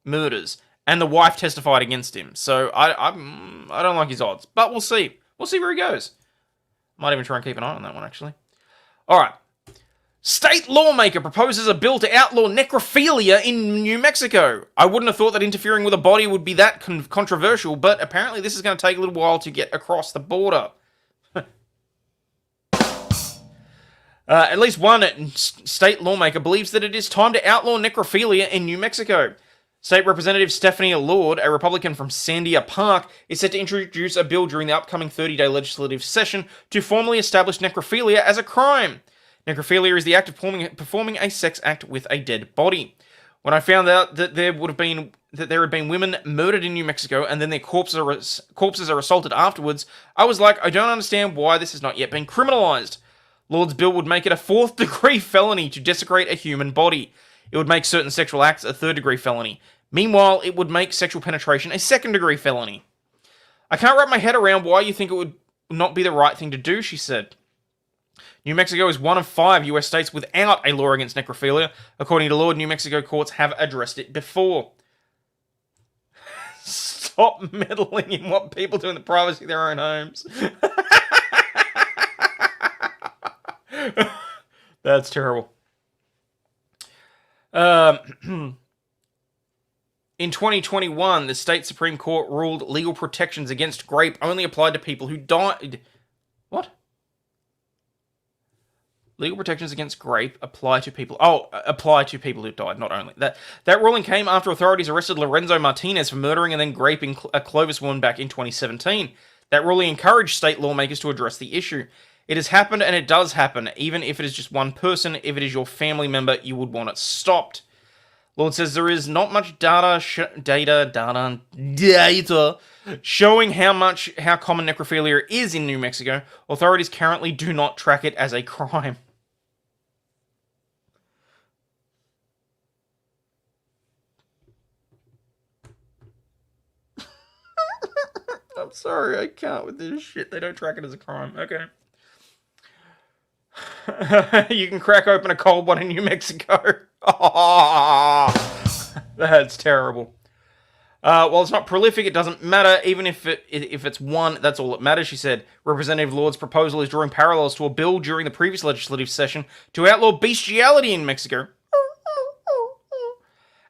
murders, and the wife testified against him. So I don't like his odds, but we'll see. We'll see where he goes. Might even try and keep an eye on that one, actually. All right. State lawmaker proposes a bill to outlaw necrophilia in New Mexico. I wouldn't have thought that interfering with a body would be that controversial, but apparently this is going to take a little while to get across the border. At least one state lawmaker believes that it is time to outlaw necrophilia in New Mexico. State Representative Stephanie Lord, a Republican from Sandia Park, is set to introduce a bill during the upcoming 30-day legislative session to formally establish necrophilia as a crime. Necrophilia is the act of performing a sex act with a dead body. When I found out that there had been women murdered in New Mexico and then their corpses are assaulted afterwards, I was like, I don't understand why this has not yet been criminalized. Lord's bill would make it a 4th-degree felony to desecrate a human body. It would make certain sexual acts a 3rd-degree felony. Meanwhile, it would make sexual penetration a 2nd-degree felony. I can't wrap my head around why you think it would not be the right thing to do, she said. New Mexico is one of 5 US states without a law against necrophilia. According to Lord, New Mexico courts have addressed it before. Stop meddling in what people do in the privacy of their own homes. That's terrible. In 2021, the state Supreme Court ruled legal protections against rape only applied to people who died. What? Legal protections against rape apply to people... apply to people who died, not only. That ruling came after authorities arrested Lorenzo Martinez for murdering and then raping a Clovis woman back in 2017. That ruling encouraged state lawmakers to address the issue. It has happened, and it does happen, even if it is just one person. If it is your family member, you would want it stopped. Lord says there is not much data showing how common necrophilia is in New Mexico. Authorities currently do not track it as a crime. I'm sorry, I can't with this shit. They don't track it as a crime. Okay. You can crack open a cold one in New Mexico. Oh, that's terrible. While it's not prolific, it doesn't matter. Even if it's one, that's all that matters, she said. Representative Lord's proposal is drawing parallels to a bill during the previous legislative session to outlaw bestiality in Mexico.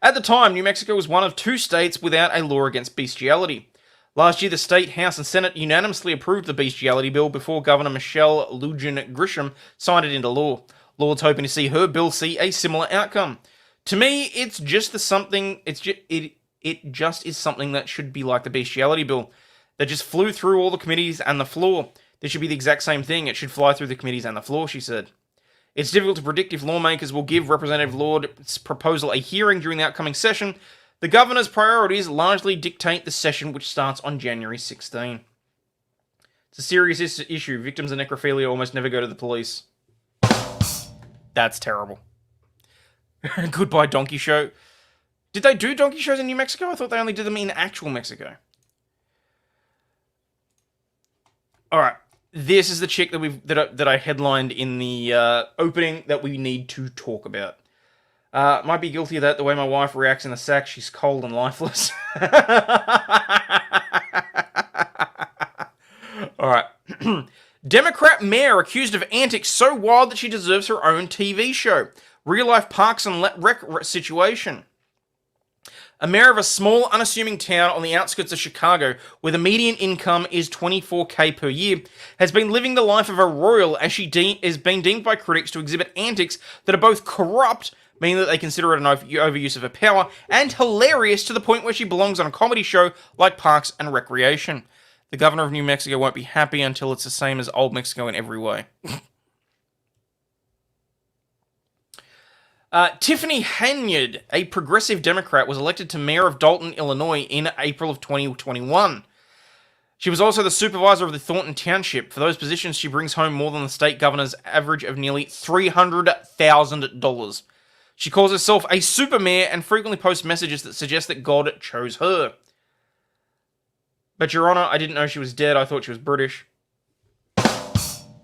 At the time, New Mexico was one of 2 states without a law against bestiality. Last year, the state, House, and Senate unanimously approved the bestiality bill before Governor Michelle Lujan Grisham signed it into law. Lord's hoping to see her bill see a similar outcome. To me, it's just the something. It just is something that should be like the bestiality bill that just flew through all the committees and the floor. This should be the exact same thing. It should fly through the committees and the floor, she said. It's difficult to predict if lawmakers will give Representative Lord's proposal a hearing during the upcoming session. The governor's priorities largely dictate the session, which starts on January 16. It's a serious issue. Victims of necrophilia almost never go to the police. That's terrible. Goodbye, donkey show. Did they do donkey shows in New Mexico? I thought they only did them in actual Mexico. All right. This is the chick that I headlined in the opening that we need to talk about. Might be guilty of that. The way my wife reacts in the sack, she's cold and lifeless. All right. Democrat mayor accused of antics so wild that she deserves her own TV show. Real life Parks and Rec situation. A mayor of a small, unassuming town on the outskirts of Chicago, where the median income is $24,000 per year, has been living the life of a royal as she is being deemed by critics to exhibit antics that are both corrupt, meaning that they consider it an overuse of her power, and hilarious to the point where she belongs on a comedy show like Parks and Recreation. The governor of New Mexico won't be happy until it's the same as old Mexico in every way. Tiffany Henyard, a progressive Democrat, was elected to mayor of Dalton, Illinois in April of 2021. She was also the supervisor of the Thornton Township. For those positions, she brings home more than the state governor's average of nearly $300,000. She calls herself a super mayor and frequently posts messages that suggest that God chose her. But, Your Honor, I didn't know she was dead. I thought she was British.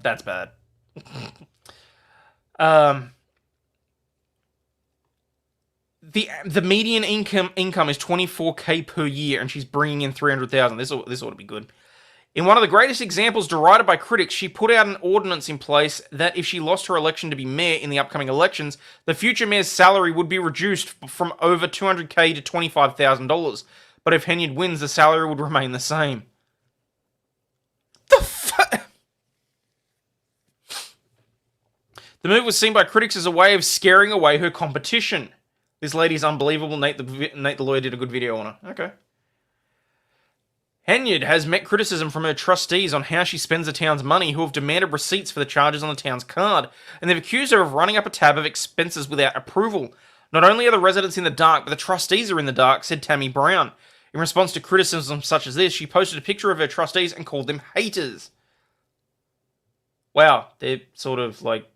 That's bad. The median income is $24,000 per year, and she's bringing in $300,000. This ought to be good. In one of the greatest examples derided by critics, she put out an ordinance in place that if she lost her election to be mayor in the upcoming elections, the future mayor's salary would be reduced from over $200,000 to $25,000. But if Henyard wins, the salary would remain the same. The move was seen by critics as a way of scaring away her competition. This lady's unbelievable. Nate the lawyer did a good video on her. Okay. Henyard has met criticism from her trustees on how she spends the town's money, who have demanded receipts for the charges on the town's card, and they've accused her of running up a tab of expenses without approval. Not only are the residents in the dark, but the trustees are in the dark, said Tammy Brown. In response to criticism such as this, she posted a picture of her trustees and called them haters. Wow, they're sort of like...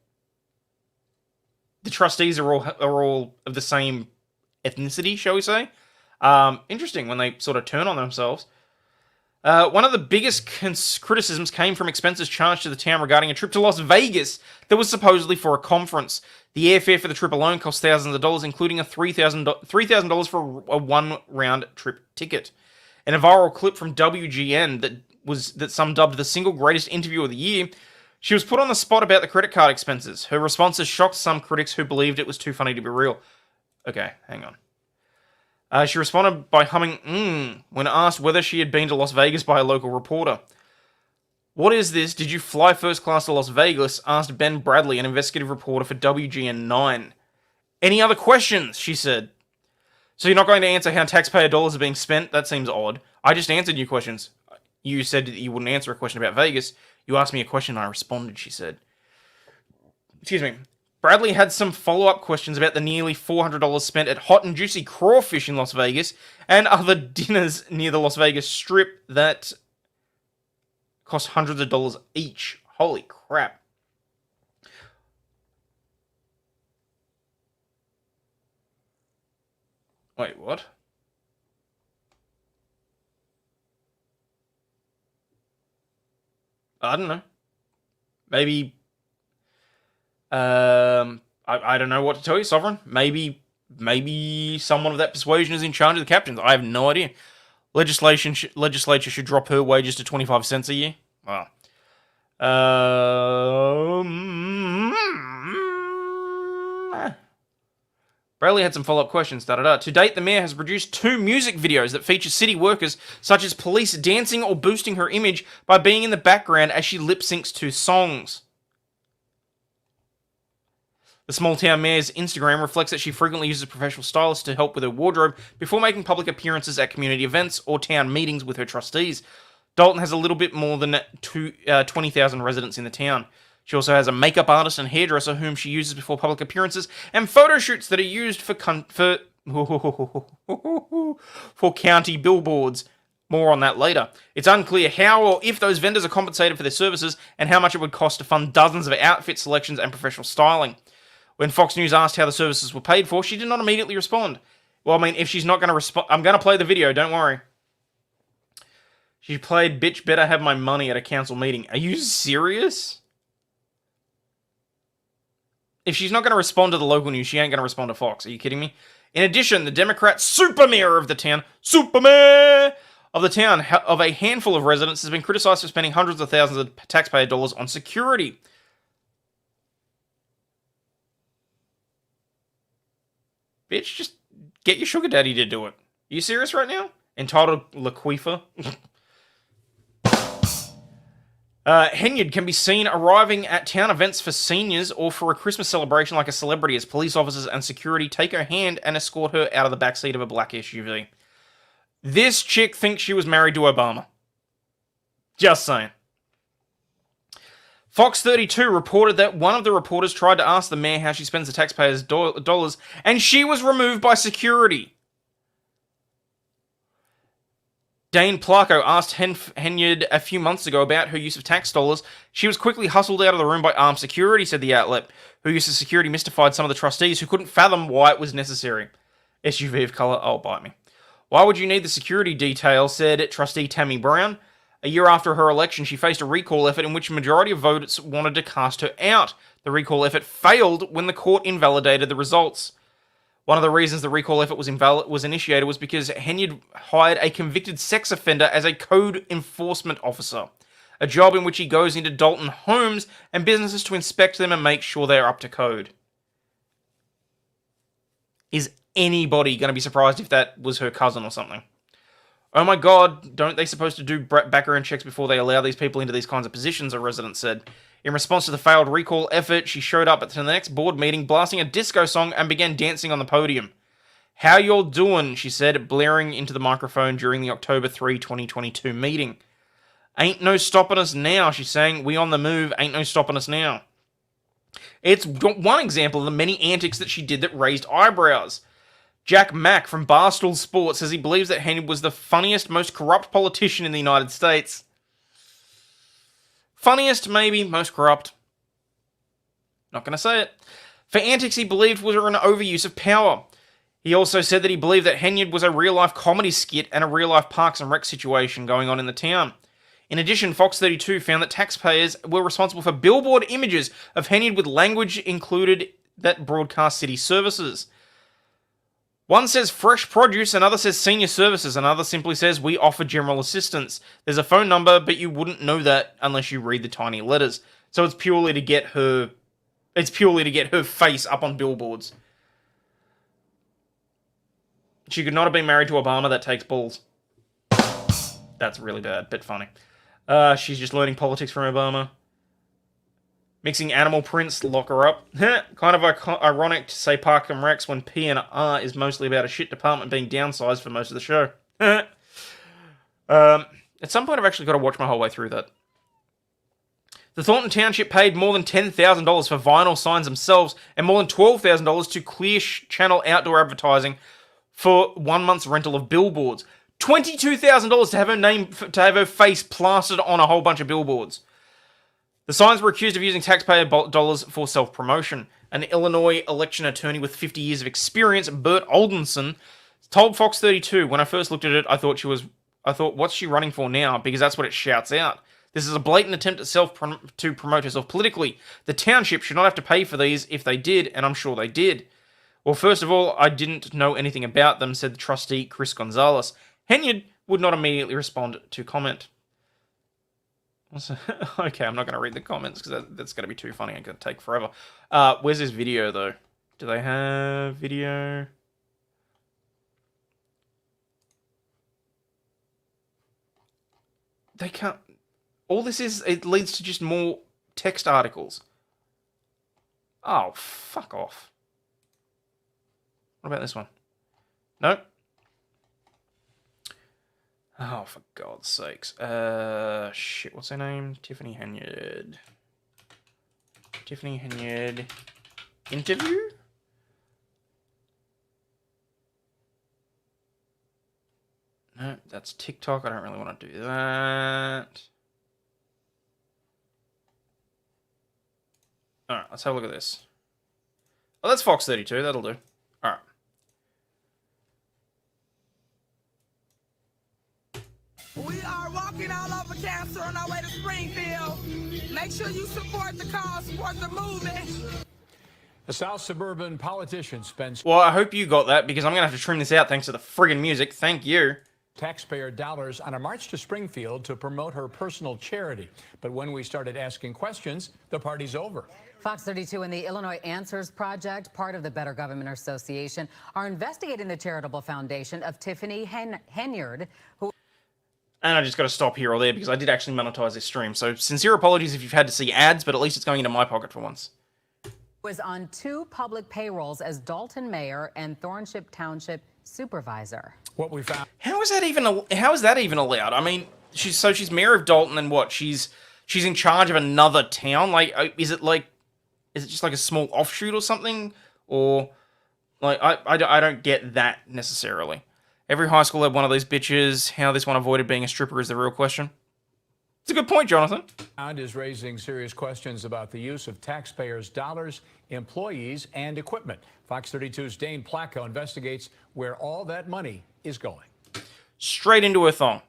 The trustees are all of the same ethnicity, shall we say. Interesting when they sort of turn on themselves. One of the biggest criticisms came from expenses charged to the town regarding a trip to Las Vegas that was supposedly for a conference. The airfare for the trip alone cost thousands of dollars, including a $3,000 for a one-round trip ticket. In a viral clip from WGN that some dubbed the single greatest interview of the year, she was put on the spot about the credit card expenses. Her responses shocked some critics who believed it was too funny to be real. Okay, hang on. She responded by humming when asked whether she had been to Las Vegas by a local reporter. What is this? Did you fly first class to Las Vegas? Asked Ben Bradley, an investigative reporter for WGN 9. Any other questions? She said. So you're not going to answer how taxpayer dollars are being spent? That seems odd. I just answered your questions. You said that you wouldn't answer a question about Vegas. You asked me a question and I responded, she said. Excuse me. Bradley had some follow-up questions about the nearly $400 spent at Hot and Juicy Crawfish in Las Vegas and other dinners near the Las Vegas Strip that cost hundreds of dollars each. Holy crap. Wait, what? I don't know. Maybe... I don't know what to tell you, Sovereign. Maybe someone of that persuasion is in charge of the captains. I have no idea. Legislature should drop her wages to 25 cents a year. Wow. Bradley had some follow-up questions. To date, the mayor has produced 2 music videos that feature city workers, such as police dancing or boosting her image by being in the background as she lip-syncs to songs. The small-town mayor's Instagram reflects that she frequently uses professional stylists to help with her wardrobe before making public appearances at community events or town meetings with her trustees. Dalton has a little bit more than 20,000 residents in the town. She also has a makeup artist and hairdresser whom she uses before public appearances, and photo shoots that are used for county billboards. More on that later. It's unclear how or if those vendors are compensated for their services and how much it would cost to fund dozens of outfit selections and professional styling. When Fox News asked how the services were paid for, she did not immediately respond. Well, I mean, if she's not going to respond, I'm going to play the video, don't worry. She played Bitch Better Have My Money at a council meeting. Are you serious? If she's not going to respond to the local news, she ain't going to respond to Fox. Are you kidding me? In addition, the Democrat super mayor of the town, of a handful of residents has been criticized for spending hundreds of thousands of taxpayer dollars on security. Bitch, just get your sugar daddy to do it. Are you serious right now? Entitled Laquifa. Henyard can be seen arriving at town events for seniors or for a Christmas celebration like a celebrity as police officers and security take her hand and escort her out of the backseat of a black SUV. This chick thinks she was married to Obama. Just saying. Fox 32 reported that one of the reporters tried to ask the mayor how she spends the taxpayers' dollars, and she was removed by security. Dane Placo asked Henyard a few months ago about her use of tax dollars. She was quickly hustled out of the room by armed security, said the outlet, who use of security mystified some of the trustees who couldn't fathom why it was necessary. SUV of colour, oh, bite me. Why would you need the security detail, said trustee Tammy Brown. A year after her election, she faced a recall effort in which a majority of voters wanted to cast her out. The recall effort failed when the court invalidated the results. One of the reasons the recall effort was initiated was because Henyard hired a convicted sex offender as a code enforcement officer, a job in which he goes into Dalton homes and businesses to inspect them and make sure they're up to code. Is anybody going to be surprised if that was her cousin or something? Oh my god, don't they supposed to do background checks before they allow these people into these kinds of positions, a resident said. In response to the failed recall effort, she showed up at the next board meeting blasting a disco song and began dancing on the podium. How y'all doing, she said, blaring into the microphone during the October 3, 2022 meeting. Ain't no stopping us now, she sang. We on the move, ain't no stopping us now. It's one example of the many antics that she did that raised eyebrows. Jack Mack from Barstool Sports says he believes that Henyard was the funniest, most corrupt politician in the United States. Funniest, maybe, most corrupt. Not going to say it. For antics he believed was an overuse of power. He also said that he believed that Henyard was a real-life comedy skit and a real-life Parks and Rec situation going on in the town. In addition, Fox 32 found that taxpayers were responsible for billboard images of Henyard with language included that broadcast city services. One says fresh produce, another says senior services, another simply says we offer general assistance. There's a phone number, but you wouldn't know that unless you read the tiny letters. So it's purely to get her face up on billboards. She could not have been married to Obama, that takes balls. That's really bad, but funny. She's just learning politics from Obama. Mixing animal prints, lock her up. Kind of ironic to say Park and Recs when P&R is mostly about a shit department being downsized for most of the show. At some point I've actually got to watch my whole way through that. The Thornton Township paid more than $10,000 for vinyl signs themselves and more than $12,000 to Clear Channel Outdoor Advertising for 1 month's rental of billboards. $22,000 to have her face plastered on a whole bunch of billboards. The signs were accused of using taxpayer dollars for self-promotion. An Illinois election attorney with 50 years of experience, Bert Oldenson, told Fox 32, when I first looked at it, I thought, what's she running for now? Because that's what it shouts out. This is a blatant attempt to promote herself politically. The township should not have to pay for these if they did, and I'm sure they did. Well, first of all, I didn't know anything about them, said the trustee Chris Gonzalez. Henyard would not immediately respond to comment. Okay, I'm not going to read the comments because that's going to be too funny and going to take forever. Where's this video, though? Do they have video? They can't... All this is, it leads to just more text articles. Oh, fuck off. What about this one? Nope. Oh, for God's sakes. Shit, what's her name? Tiffany Henyard. Tiffany Henyard. Interview? No, that's TikTok. I don't really want to do that. Alright, let's have a look at this. Oh, that's Fox 32. That'll do. Alright. We are walking all over cancer on our way to Springfield. Make sure you support the cause, support the movement. A South suburban politician spends Well, I hope you got that because I'm going to have to trim this out thanks to the friggin' music. Thank you. taxpayer dollars on a march to Springfield to promote her personal charity. But when we started asking questions, the party's over. Fox 32 and the Illinois Answers Project, part of the Better Government Association, are investigating the charitable foundation of Tiffany Henyard, who... And I just got to stop here or there because I did actually monetize this stream. So sincere apologies if you've had to see ads, but at least it's going into my pocket for once. was on 2 public payrolls as Dalton mayor and Thornship Township supervisor. What we found... How is that even allowed? I mean, she's mayor of Dalton and what? She's in charge of another town? Like, is it just like a small offshoot or something? Or, like, I don't get that necessarily. Every high school had one of these bitches. How this one avoided being a stripper is the real question. It's a good point, Jonathan. And is raising serious questions about the use of taxpayers' dollars, employees, and equipment. Fox 32's Dane Placco investigates where all that money is going. Straight into her thong.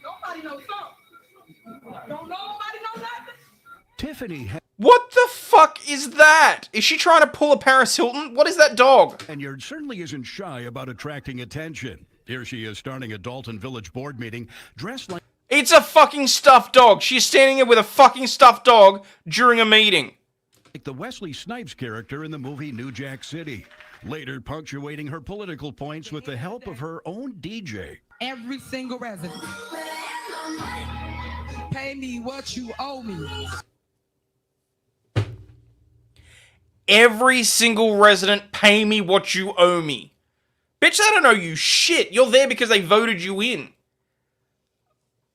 Nobody knows something. Don't nobody know nothing. Tiffany What the fuck is that? Is she trying to pull a Paris Hilton? What is that dog? Henyard certainly isn't shy about attracting attention. Here she is starting a Dalton Village board meeting dressed like... It's a fucking stuffed dog. She's standing there with a fucking stuffed dog during a meeting. like the Wesley Snipes character in the movie New Jack City. Later punctuating her political points with the help of her own DJ. Every single resident. Pay me what you owe me. Every single resident, pay me what you owe me. Bitch, they don't owe you shit. You're there because they voted you in.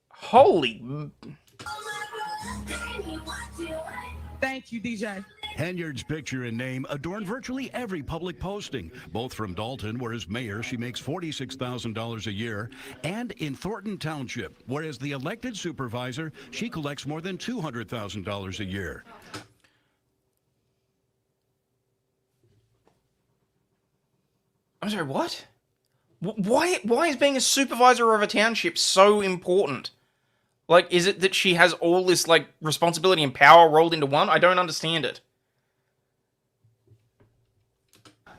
Holy... Thank you, DJ. Henyard's picture and name adorn virtually every public posting, both from Dalton, where as mayor she makes $46,000 a year, and in Thornton Township, where as the elected supervisor she collects more than $200,000 a year. I'm sorry, what? Why is being a supervisor of a township so important? Like, is it that she has all this, like, responsibility and power rolled into one? I don't understand it.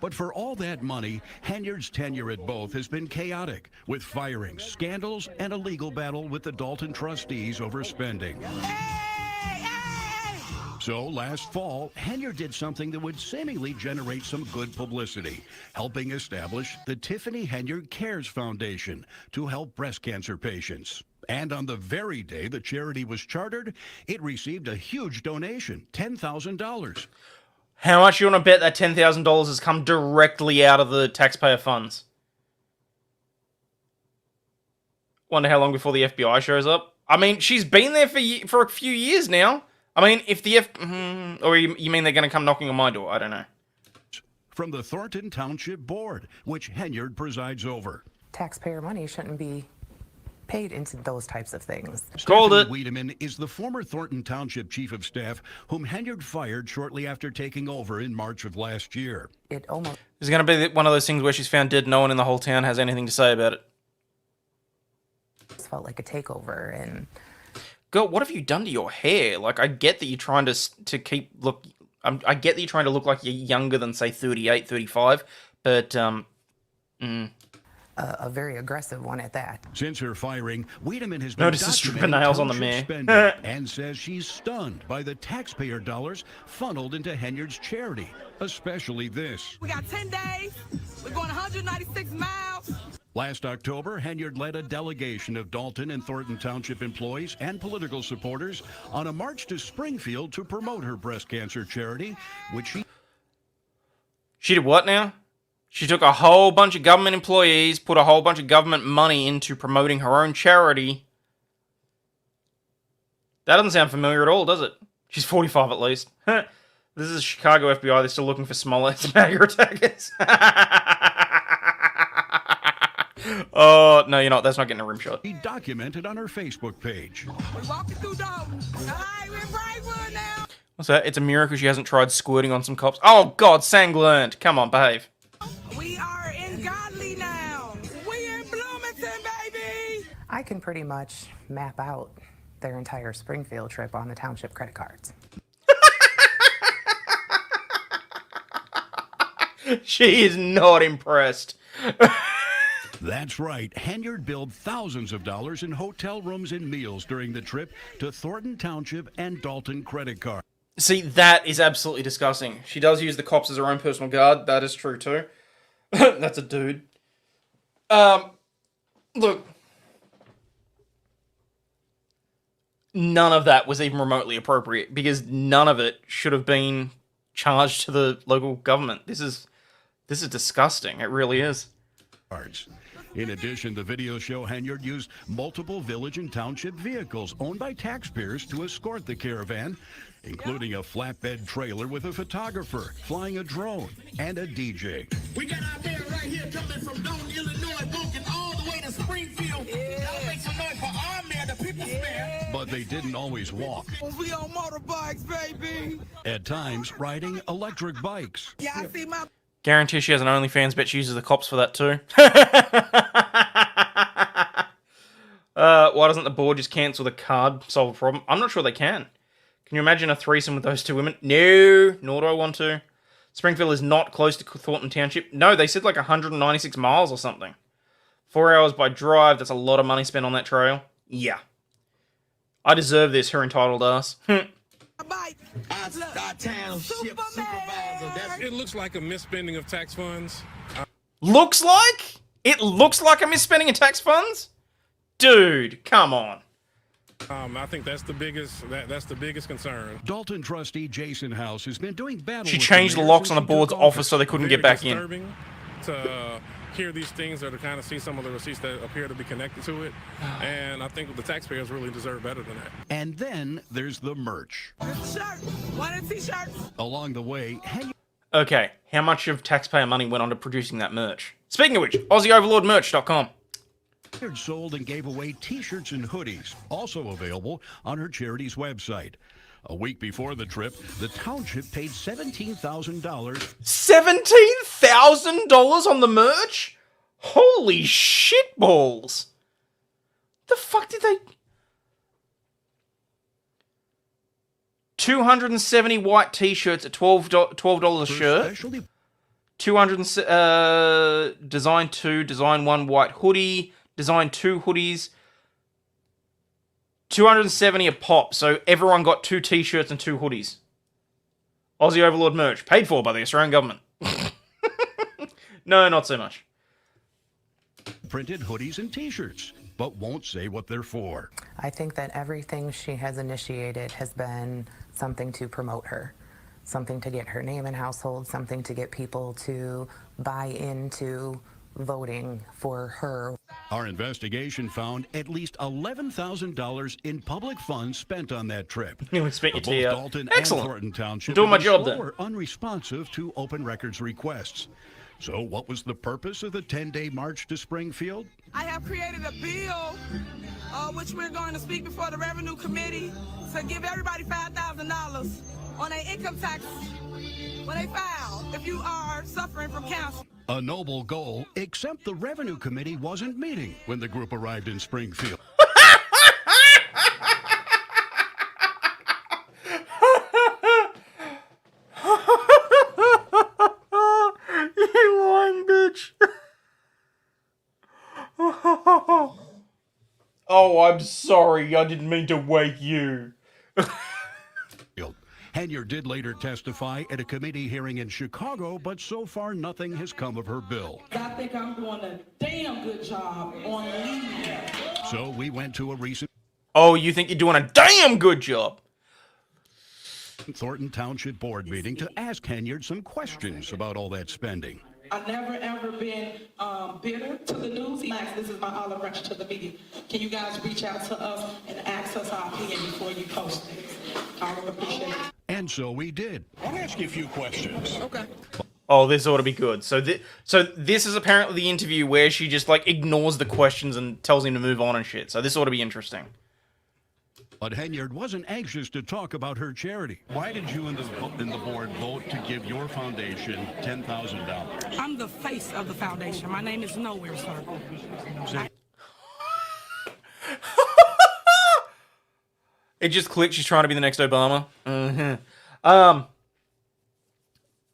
But for all that money, Henyard's tenure at both has been chaotic, with firings, scandals, and a legal battle with the Dalton trustees over spending. So last fall, Henyard did something that would seemingly generate some good publicity, helping establish the Tiffany Henyard Cares Foundation to help breast cancer patients. And on the very day the charity was chartered, it received a huge donation, $10,000. How much you want to bet that $10,000 has come directly out of the taxpayer funds? Wonder how long before the FBI shows up. I mean, she's been there for a few years now. I mean, if the or you mean they're going to come knocking on my door? I don't know. From the Thornton Township Board, which Henyard presides over. Taxpayer money shouldn't be paid into those types of things. Called it. Wiedemann is the former Thornton Township Chief of Staff, whom Henyard fired shortly after taking over in March of last year. It almost It's going to be one of those things where she's found dead. No one in the whole town has anything to say about it. felt like a takeover. And girl, what have you done to your hair? Like, I get that you're trying to keep look. I get that you're trying to look like you're younger than, say, 38, 35, but a very aggressive one at that. Since her firing, Wiedemann has been notice the stripper nails on the township mare. spending and says she's stunned by the taxpayer dollars funneled into Henyard's charity, especially this. We got 10 days. We're going 196 miles. Last October, Henyard led a delegation of Dalton and Thornton Township employees and political supporters on a march to Springfield to promote her breast cancer charity, which She did what now? She took a whole bunch of government employees, put a whole bunch of government money into promoting her own charity. That doesn't sound familiar at all, does it? She's 45 at least. This is Chicago FBI. They're still looking for Smollett MAGA attackers. Oh, no, you're not. That's not getting a rim shot. He documented on her Facebook page. We're walking through Dalton. Hi, we're in Brightwood now. What's that? It's a miracle she hasn't tried squirting on some cops. Oh, God, sang learned. Come on, behave. We are in Godly now. We in Bloomington, baby. I can pretty much map out their entire Springfield trip on the township credit cards. She is not impressed. That's right. Henyard billed thousands of dollars in hotel rooms and meals during the trip to Thornton Township and Dalton credit card. See, that is absolutely disgusting. She does use the cops as her own personal guard. That is true, too. That's a dude. Look. None of that was even remotely appropriate, because none of it should have been charged to the local government. This is disgusting. It really is. In addition, the videos show Henyard used multiple village and township vehicles owned by taxpayers to escort the caravan, including a flatbed trailer with a photographer, flying a drone, and a DJ. We got our mayor right here coming from Dalton, Illinois, walking all the way to Springfield. Y'all make some noise for our mayor, the people's mayor. But they didn't always walk. We on motorbikes, baby. At times, riding electric bikes. Y'all see my... Guarantee she has an OnlyFans, bet she uses the cops for that too. Why doesn't the board just cancel the card, solve a problem? I'm not sure they can. Can you imagine a threesome with those two women? No, nor do I want to. Springfield is not close to Thornton Township. No, they said like 196 miles or something. 4 hours by drive, that's a lot of money spent on that trail. Yeah. I deserve this, her entitled ass. It looks like a misspending of tax funds. Looks like? It looks like a misspending of tax funds? Dude, come on. I think that's the biggest concern. Dalton trustee Jason House has been doing battle. She changed the locks on the board's office so they couldn't get back in. Disturbing to hear these things or to kind of see some of the receipts that appear to be connected to it. And I think the taxpayers really deserve better than that. And then there's the merch. One of the t-shirts. Along the way, Okay, how much of taxpayer money went on to producing that merch? Speaking of which, AussieOverlaw'd.merch.com. Henyard sold and gave away t-shirts and hoodies, also available on her charity's website. A week before the trip, the township paid $17,000. $17,000 on the merch? Holy shitballs! The fuck did they... 270 white t-shirts at $12 a shirt. 200 design 2, design 1 white hoodie, design 2 hoodies. 270 a pop, so everyone got 2 t-shirts and 2 hoodies. Aussie Overlaw'd merch, paid for by the Australian government. No, not so much. Printed hoodies and t-shirts, but won't say what they're for. I think that everything she has initiated has been something to promote her, something to get her name in household, something to get people to buy into voting for her. Our investigation found at least $11,000 in public funds spent on that trip. You expect you to be Dalton excellent. And Thornton Township Doing my job then. were unresponsive to open records requests. So what was the purpose of the 10-day march to Springfield? I have created a bill, which we're going to speak before the Revenue Committee, to give everybody $5,000 on their income tax when they file, if you are suffering from cancer. A noble goal, except the Revenue Committee wasn't meeting when the group arrived in Springfield. You lying bitch. Oh, I'm sorry. I didn't mean to wake you. Henyard did later testify at a committee hearing in Chicago, but so far nothing has come of her bill. I think I'm doing a damn good job on leaving. So we went to a recent Oh, you think you're doing a damn good job? Thornton Township Board meeting to ask Henyard some questions about all that spending. I've never ever been bitter to the news. Max, this is my olive branch to the media. Can you guys reach out to us and ask us our opinion before you post it? I would appreciate it. And so we did. I'll ask you a few questions. Okay. Oh, this ought to be good. So this is apparently the interview where she just, like, ignores the questions and tells him to move on and shit. So this ought to be interesting. But Henyard wasn't anxious to talk about her charity. Why did you and the board vote to give your foundation $10,000? I'm the face of the foundation. My name is Nowhere, sir. It just clicked. She's trying to be the next Obama.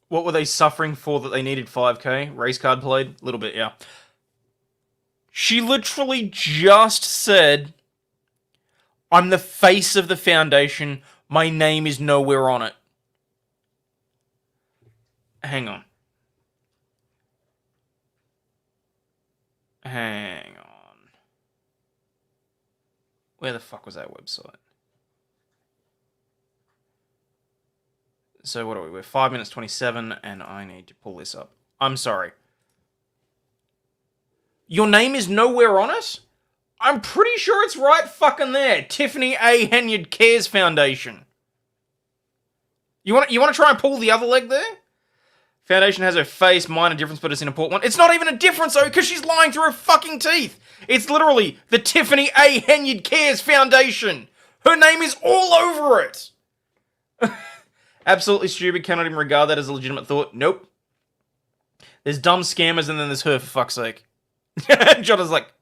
What were they suffering for that they needed 5K? Race card played? A little bit, yeah. She literally just said, I'm the face of the foundation. My name is nowhere on it. Hang on. Hang on. Where the fuck was that website? So what are we? We're 5 minutes 27, and I need to pull this up. I'm sorry. Your name is nowhere on it? I'm pretty sure it's right fucking there. Tiffany A. Henyard Cares Foundation. You want to try and pull the other leg there? Foundation has her face, minor difference, but it's an important one. It's not even a difference, though, because she's lying through her fucking teeth. It's literally the Tiffany A. Henyard Cares Foundation. Her name is all over it. Absolutely stupid. Cannot even regard that as a legitimate thought. Nope. There's dumb scammers, and then there's her, for fuck's sake. Jonna's like,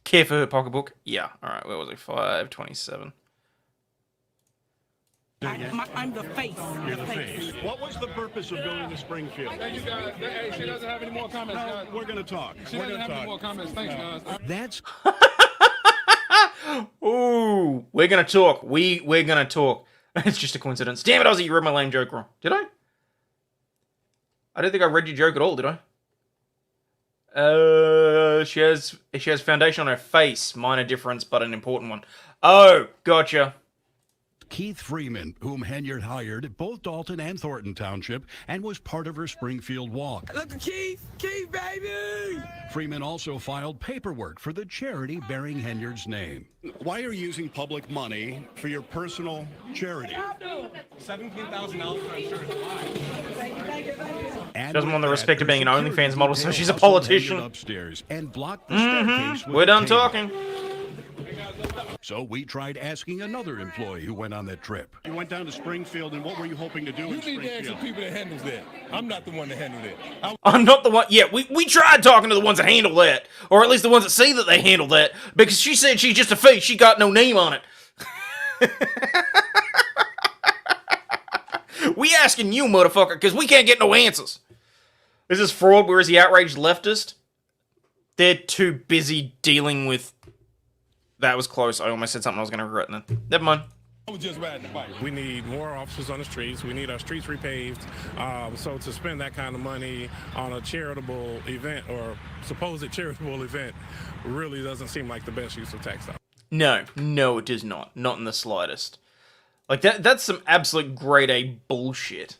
care for her pocketbook? Yeah. Alright, where was it? 527. I'm the face. You're the face. What was the purpose of going to Springfield? Hey, you guys. Hey, she doesn't have any more comments, guys. We're going to talk. She doesn't have any more comments. Thanks, guys. That's... Ooh, we're gonna talk. We're gonna talk. It's just a coincidence. Damn it, Ozzy, you read my lame joke wrong. Did I? I don't think I read your joke at all, did I? She has foundation on her face. Minor difference, but an important one. Oh, gotcha. Keith Freeman, whom Henyard hired at both Dalton and Thornton Township and was part of her Springfield walk. Look at Keith, baby! Freeman also filed paperwork for the charity bearing Henyard's name. Why are you using public money for your personal charity? $17,000 for insurance. And doesn't want the with respect that, of being an her OnlyFans security model, so detail she's a hustled politician. Henyard upstairs and blocked the staircase with We're a done table. talking. So we tried asking another employee who went on that trip. You went down to Springfield, and what were you hoping to do in You need to ask the Springfield? people that handles that. I'm not the one that handled it. I'm not the one. Yeah, we tried talking to the ones that handle that, or at least the ones that see that they handle that, because she said she's just a face. She got no name on it. We asking you, motherfucker, because we can't get no answers. Is this fraud? Where is the outraged leftist? They're too busy dealing with. That was close. I almost said something I was going to regret then. Never mind. I was just riding the bike. We need more officers on the streets. We need our streets repaved. So to spend that kind of money on a charitable event or supposed charitable event really doesn't seem like the best use of tax dollars. No, it does not. Not in the slightest. Like, that's some absolute grade A bullshit.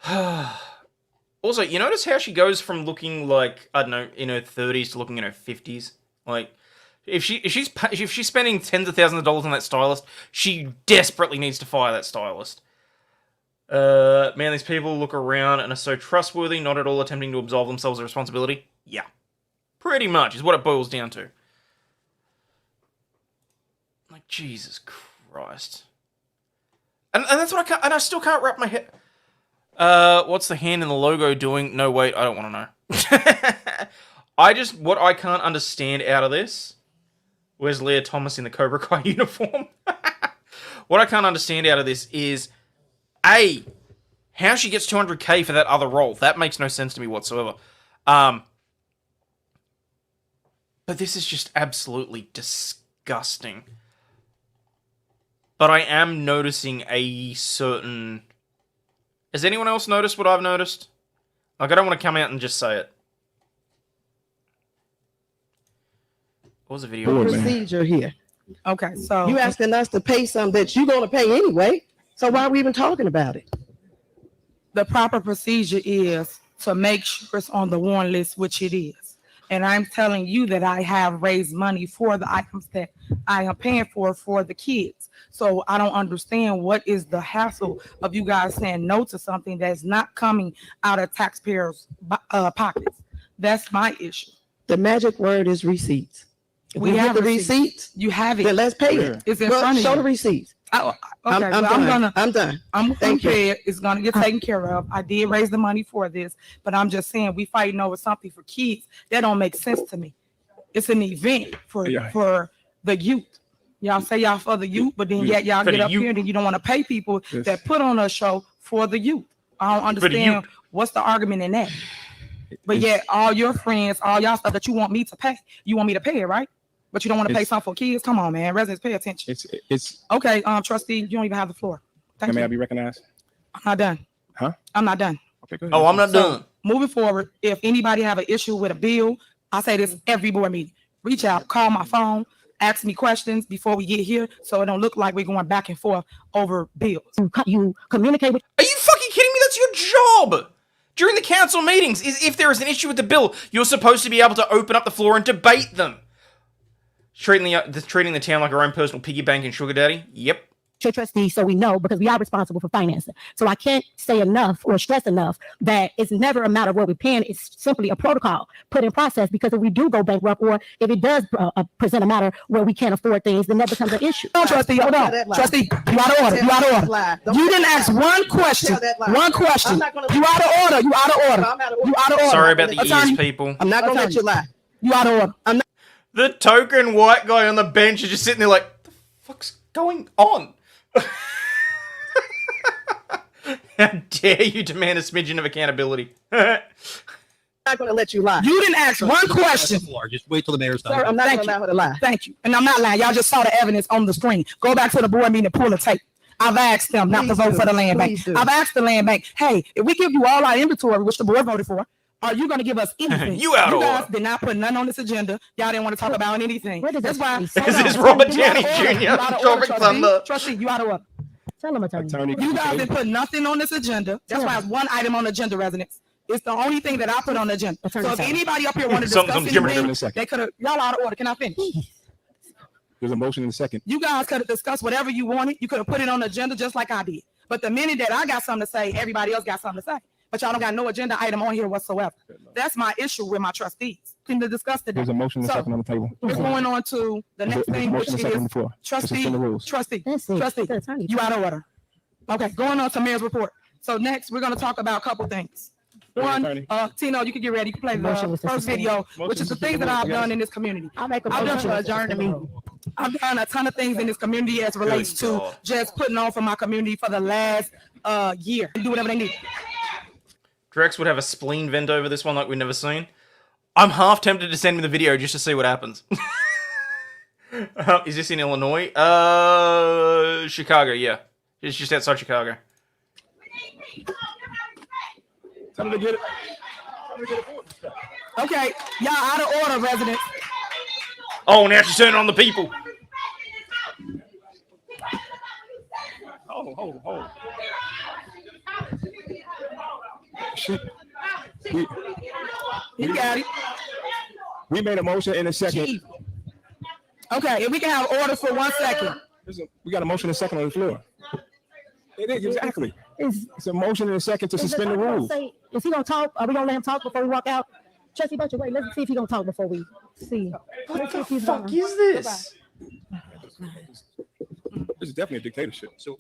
Also, you notice how she goes from looking like, I don't know, in her 30s to looking in her 50s? Like, if she's spending tens of thousands of dollars on that stylist, she desperately needs to fire that stylist. Man, these people look around and are so trustworthy, not at all attempting to absolve themselves of responsibility. Yeah. Pretty much, is what it boils down to. Like, Jesus Christ. And that's what I can't, and I still can't wrap my head. What's the hand in the logo doing? No, wait, I don't want to know. What I can't understand out of this, where's Leah Thomas in the Cobra Kai uniform? What I can't understand out of this is, A, how she gets $200K for that other role. That makes no sense to me whatsoever. But this is just absolutely disgusting. But I am noticing a certain... Has anyone else noticed what I've noticed? Like, I don't want to come out and just say it. What was the video? Procedure here. Okay, so You asking us to pay something that you're going to pay anyway. So why are we even talking about it? the proper procedure is to make sure it's on the warrant list, which it is. And I'm telling you that I have raised money for the items that I am paying for the kids. So I don't understand what is the hassle of you guys saying no to something that's not coming out of taxpayers' pockets. That's my issue. The magic word is receipts. If we have the receipts. You have it. Then let's pay it. It's in front of you. Show the receipts. Okay, I'm done. I'm done. I'm Thank you. prepared. It's gonna get taken care of. I did raise the money for this, but I'm just saying we fighting over something for kids. That don't make sense to me. It's an event for the youth. Y'all say y'all for the youth, but then yet y'all get up here and you don't want to pay people that put on a show for the youth. I don't understand what's the argument in that. But yet all your friends, all y'all stuff that you want me to pay, you want me to pay it, right? But you don't want to pay something for kids? Come on, man. Residents, pay attention. It's okay, trustee, you don't even have the floor. Thank you. May I be recognized? I'm not done. Huh? I'm not done. Okay, go ahead. Oh, I'm not done. Moving forward, if anybody have an issue with a bill, I say this every board meeting. Reach out, call my phone, ask me questions before we get here, so it don't look like we're going back and forth over bills. You communicate with. Are you fucking kidding me? That's your job. During the council meetings, if there is an issue with the bill, you're supposed to be able to open up the floor and debate them. Treating the town like our own personal piggy bank and sugar daddy? Yep. Trustee, so we know, because we are responsible for financing. So I can't say enough or stress enough that it's never a matter of what we're paying. It's simply a protocol put in process, because if we do go bankrupt or if it does present a matter where we can't afford things, then that becomes an issue. No, trustee, hold on. Trustee, you out of order. You out of order. You didn't ask one question. One question. You out of order. You out of order. You out of order. Sorry about the ears, people. I'm not going to let you lie. You out of order. I'm not. The token white guy on the bench is just sitting there like, what the fuck's going on? How dare you demand a smidgen of accountability? I'm not going to let you lie. You didn't ask one question. Just wait till the mayor's done. Sir, I'm not going to allow her to lie. Thank you. And I'm not lying. Y'all just saw the evidence on the screen. Go back to the board meeting and pull the tape. I've asked them not to vote for the land bank. I've asked the land bank, hey, if we give you all our inventory, which the board voted for, are you going to give us anything? You out of guys order. did not put none on this agenda. Y'all didn't want to talk about anything. That's why. This is Robert Downey Jr. Tropic Thunder. Trustee, you out of order. Tell him, attorney. You guys didn't put nothing on this agenda. That's why it's one item on the agenda, residents. It's the only thing that I put on the agenda. So if anybody up here wanted to discuss anything, they could have. Y'all out of order. Can I finish? There's a motion in a second. You guys could have discussed whatever you wanted. You could have put it on the agenda just like I did. But the minute that I got something to say, everybody else got something to say. But y'all don't got no agenda item on here whatsoever. That's my issue with my trustees. Thing to discuss today. There's a motion in a second on the table. It's going on to the next thing, which is trustee, you out of order. Okay, going on to mayor's report. So next, we're going to talk about a couple things. One, Tino, you can get ready. You can play the first video, which is the things that I've done in this community. I've done a ton of things in this community as relates to just putting on for my community for the last year. Do whatever they need. Drex would have a spleen vent over this one like we've never seen. I'm half tempted to send him the video just to see what happens. Is this in Illinois? Chicago, yeah. It's just outside Chicago. Tell them to get it. Okay, y'all out of order, residents. Oh, now she's turning on the people. Oh. You got it. We made a motion in a second. Okay, if we can have order for 1 second. We got a motion in a second on the floor. It is, exactly. It's a motion in a second to suspend the rules. Is he going to talk? Are we going to let him talk before we walk out? Trustee Butcher, wait, let's see if he's going to talk before we see. What the fuck is this? This is definitely a dictatorship. So,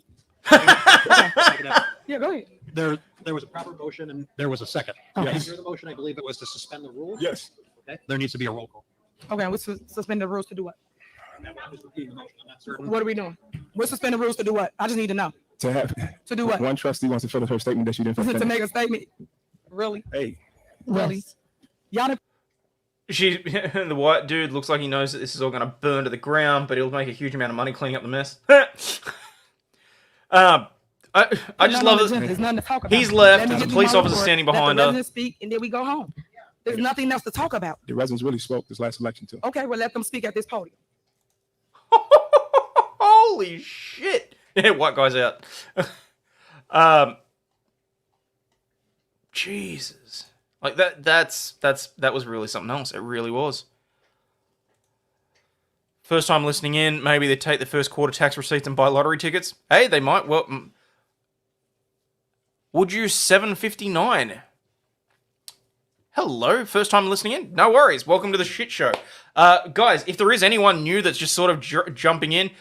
yeah, go ahead. There was a proper motion and there was a second. Yes. Hear the motion, I believe it was to suspend the rules. Yes. Okay. There needs to be a roll call. Okay, we'll suspend the rules to do what? I'm not certain. What are we doing? We'll suspend the rules to do what? I just need to know. To do what? One trustee wants to fill out her statement that she didn't finish. To make a statement. Really? Hey. Really? Y'all the white dude looks like he knows that this is all going to burn to the ground, but he'll make a huge amount of money cleaning up the mess. I just love it. There's nothing to talk about. He's left. There's a police officer standing behind her. her. Let the residents speak, and then we go home. There's nothing else to talk about. The residents really spoke this last election too. Okay, well, let them speak at this podium. Holy shit! Yeah, white guy's out. Jesus, like that was really something else. It really was. First time listening in, maybe they take the first quarter tax receipts and buy lottery tickets. Hey, they might. Well, would you $7.59? Hello, first time listening in. No worries. Welcome to the shit show, guys. If there is anyone new that's just sort of jumping in,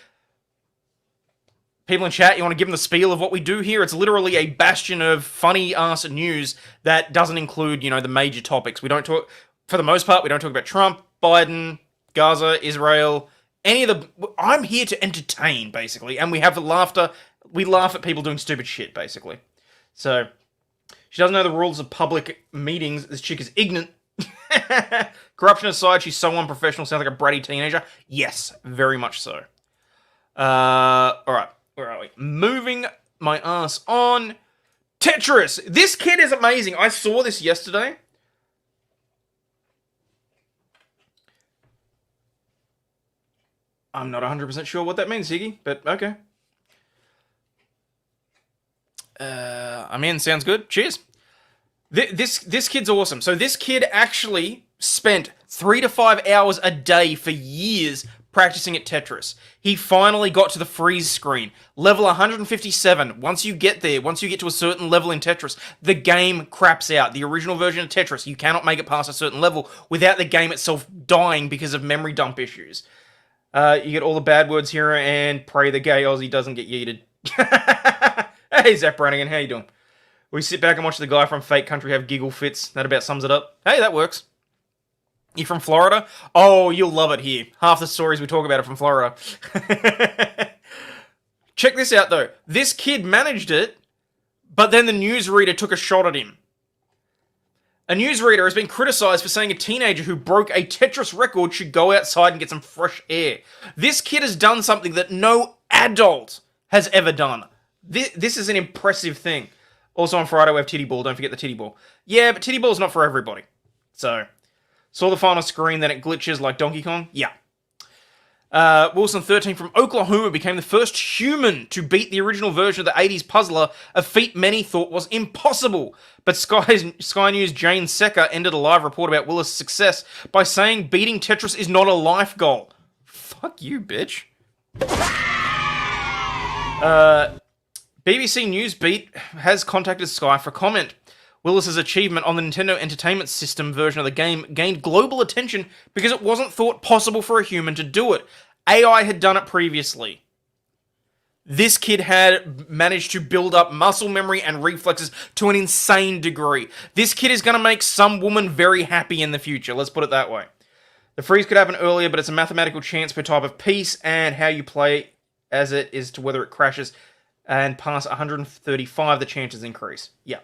people in chat, you want to give them the spiel of what we do here? It's literally a bastion of funny ass news that doesn't include, you know, the major topics. We don't talk, for the most part, we don't talk about Trump, Biden, Gaza, Israel, any of the... I'm here to entertain, basically, and we have laughter. We laugh at people doing stupid shit, basically. So, she doesn't know the rules of public meetings. This chick is ignorant. Corruption aside, she's so unprofessional, sounds like a bratty teenager. Yes, very much so. Alright, where are we? Moving my ass on. Tetris! This kid is amazing. I saw this yesterday. I'm not 100% sure what that means, Ziggy, but okay. I'm in. Sounds good. Cheers. This kid's awesome. So this kid actually spent 3 to 5 hours a day for years practicing at Tetris. He finally got to the freeze screen. Level 157. Once you get there, once you get to a certain level in Tetris, the game craps out. The original version of Tetris, you cannot make it past a certain level without the game itself dying because of memory dump issues. You get all the bad words here and pray the gay Aussie doesn't get yeeted. Hey, Zach Brannigan, how you doing? We sit back and watch the guy from Fake Country have giggle fits. That about sums it up. Hey, that works. You from Florida? Oh, you'll love it here. Half the stories we talk about are from Florida. Check this out, though. This kid managed it, but then the newsreader took a shot at him. A newsreader has been criticized for saying a teenager who broke a Tetris record should go outside and get some fresh air. This kid has done something that no adult has ever done. This is an impressive thing. Also on Friday we have Titty Ball. Don't forget the Titty Ball. Yeah, but Titty Ball's not for everybody. So, saw the final screen, then it glitches like Donkey Kong? Yeah. Wilson 13 from Oklahoma became the first human to beat the original version of the 80s puzzler, a feat many thought was impossible. But Sky News' Jane Secker ended a live report about Willis' success by saying beating Tetris is not a life goal. Fuck you, bitch. BBC Newsbeat has contacted Sky for comment. Willis's achievement on the Nintendo Entertainment System version of the game gained global attention because it wasn't thought possible for a human to do it. AI had done it previously. This kid had managed to build up muscle memory and reflexes to an insane degree. This kid is going to make some woman very happy in the future, let's put it that way. The freeze could happen earlier, but it's a mathematical chance per type of piece, and how you play as it is to whether it crashes. And past 135, the chances increase. Yeah.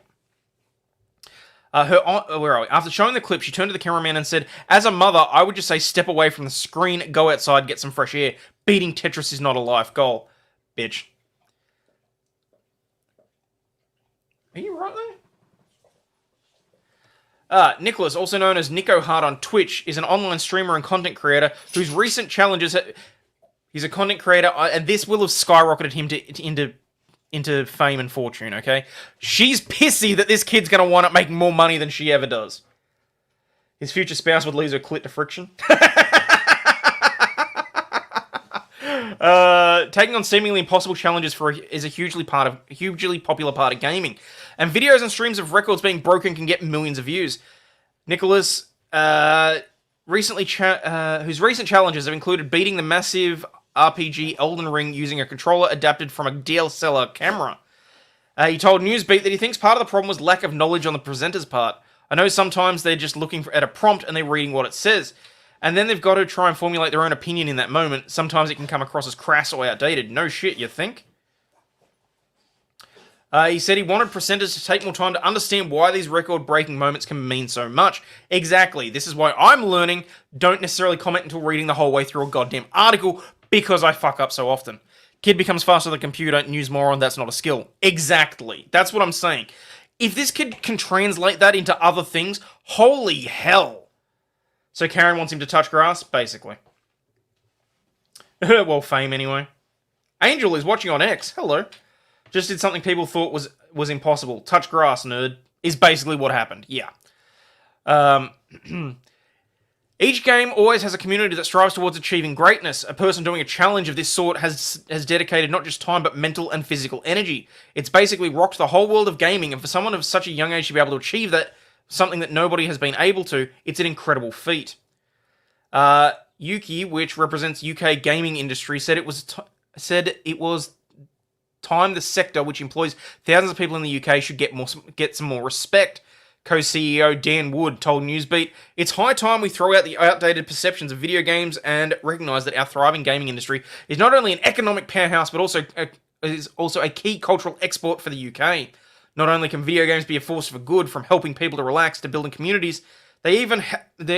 Where are we? After showing the clip, she turned to the cameraman and said, as a mother, I would just say step away from the screen, go outside, get some fresh air. Beating Tetris is not a life goal. Bitch. Are you right there? Nicholas, also known as Nico Hart on Twitch, is an online streamer and content creator whose recent challenges... He's a content creator, and this will have skyrocketed him into fame and fortune, okay? She's pissy that this kid's going to want to make more money than she ever does. His future spouse would lose her clit to friction. Taking on seemingly impossible challenges is a hugely popular part of gaming. And videos and streams of records being broken can get millions of views. Nicholas, whose recent challenges have included beating the massive RPG Elden Ring using a controller adapted from a DSLR camera. He told Newsbeat that he thinks part of the problem was lack of knowledge on the presenter's part. I know sometimes they're just looking at a prompt and they're reading what it says. And then they've got to try and formulate their own opinion in that moment. Sometimes it can come across as crass or outdated. No shit, you think? He said he wanted presenters to take more time to understand why these record-breaking moments can mean so much. Exactly. This is why I'm learning. Don't necessarily comment until reading the whole way through a goddamn article, because I fuck up so often. Kid becomes faster than the computer, news moron, that's not a skill. Exactly. That's what I'm saying. If this kid can translate that into other things, holy hell. So Karen wants him to touch grass, basically. Well, fame anyway. Angel is watching on X. Hello. Just did something people thought was impossible. Touch grass, nerd. Is basically what happened. Yeah. Each game always has a community that strives towards achieving greatness. A person doing a challenge of this sort has dedicated not just time, but mental and physical energy. It's basically rocked the whole world of gaming, and for someone of such a young age to be able to achieve that, something that nobody has been able to, it's an incredible feat. Yuki, which represents UK gaming industry, said it was time the sector, which employs thousands of people in the UK, should get some more respect. Co-CEO Dan Wood told Newsbeat, "It's high time we throw out the outdated perceptions of video games and recognise that our thriving gaming industry is not only an economic powerhouse, but is also a key cultural export for the UK. Not only can video games be a force for good, from helping people to relax to building communities, they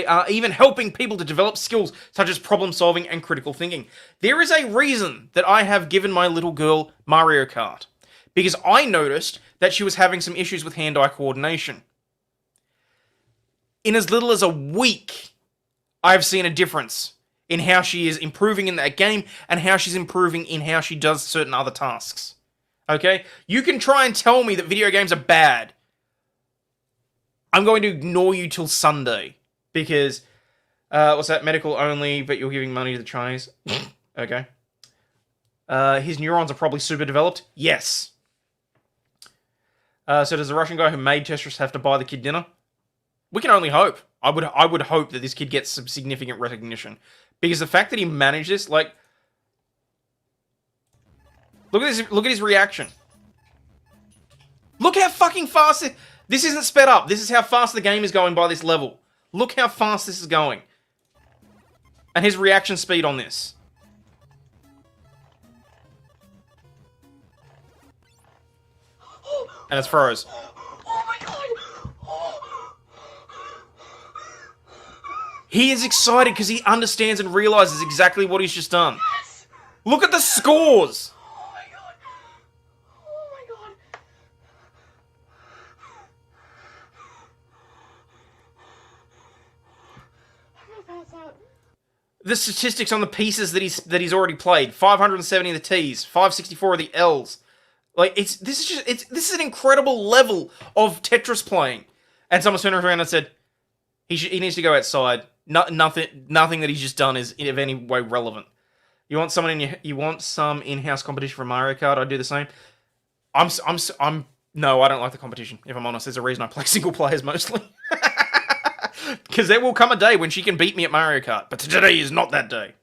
are even helping people to develop skills such as problem solving and critical thinking. There is a reason that I have given my little girl Mario Kart, because I noticed that she was having some issues with hand-eye coordination. In as little as a week, I've seen a difference in how she is improving in that game and how she's improving in how she does certain other tasks. Okay? You can try and tell me that video games are bad. I'm going to ignore you till Sunday. Because, what's that? Medical only, but you're giving money to the Chinese. Okay. His neurons are probably super developed. Yes. So does the Russian guy who made Tetris have to buy the kid dinner? We can only hope. I would hope that this kid gets some significant recognition. Because the fact that he managed this, like... Look at his reaction. Look how fucking fast this isn't sped up. This is how fast the game is going by this level. Look how fast this is going. And his reaction speed on this. And it's froze. Oh my god! He is excited because he understands and realizes exactly what he's just done. Yes! Look at the scores! Oh my god! Oh my god! I'm gonna pass out. The statistics on the pieces that he's already played: 570 of the T's, 564 of the L's. Like this is an incredible level of Tetris playing. And someone turned around and said he needs to go outside. Nothing that he's just done is in any way relevant. You want some in-house competition for Mario Kart? I'd do the same. No, I don't like the competition. If I'm honest, there's a reason I play single players mostly. Because there will come a day when she can beat me at Mario Kart, but today is not that day.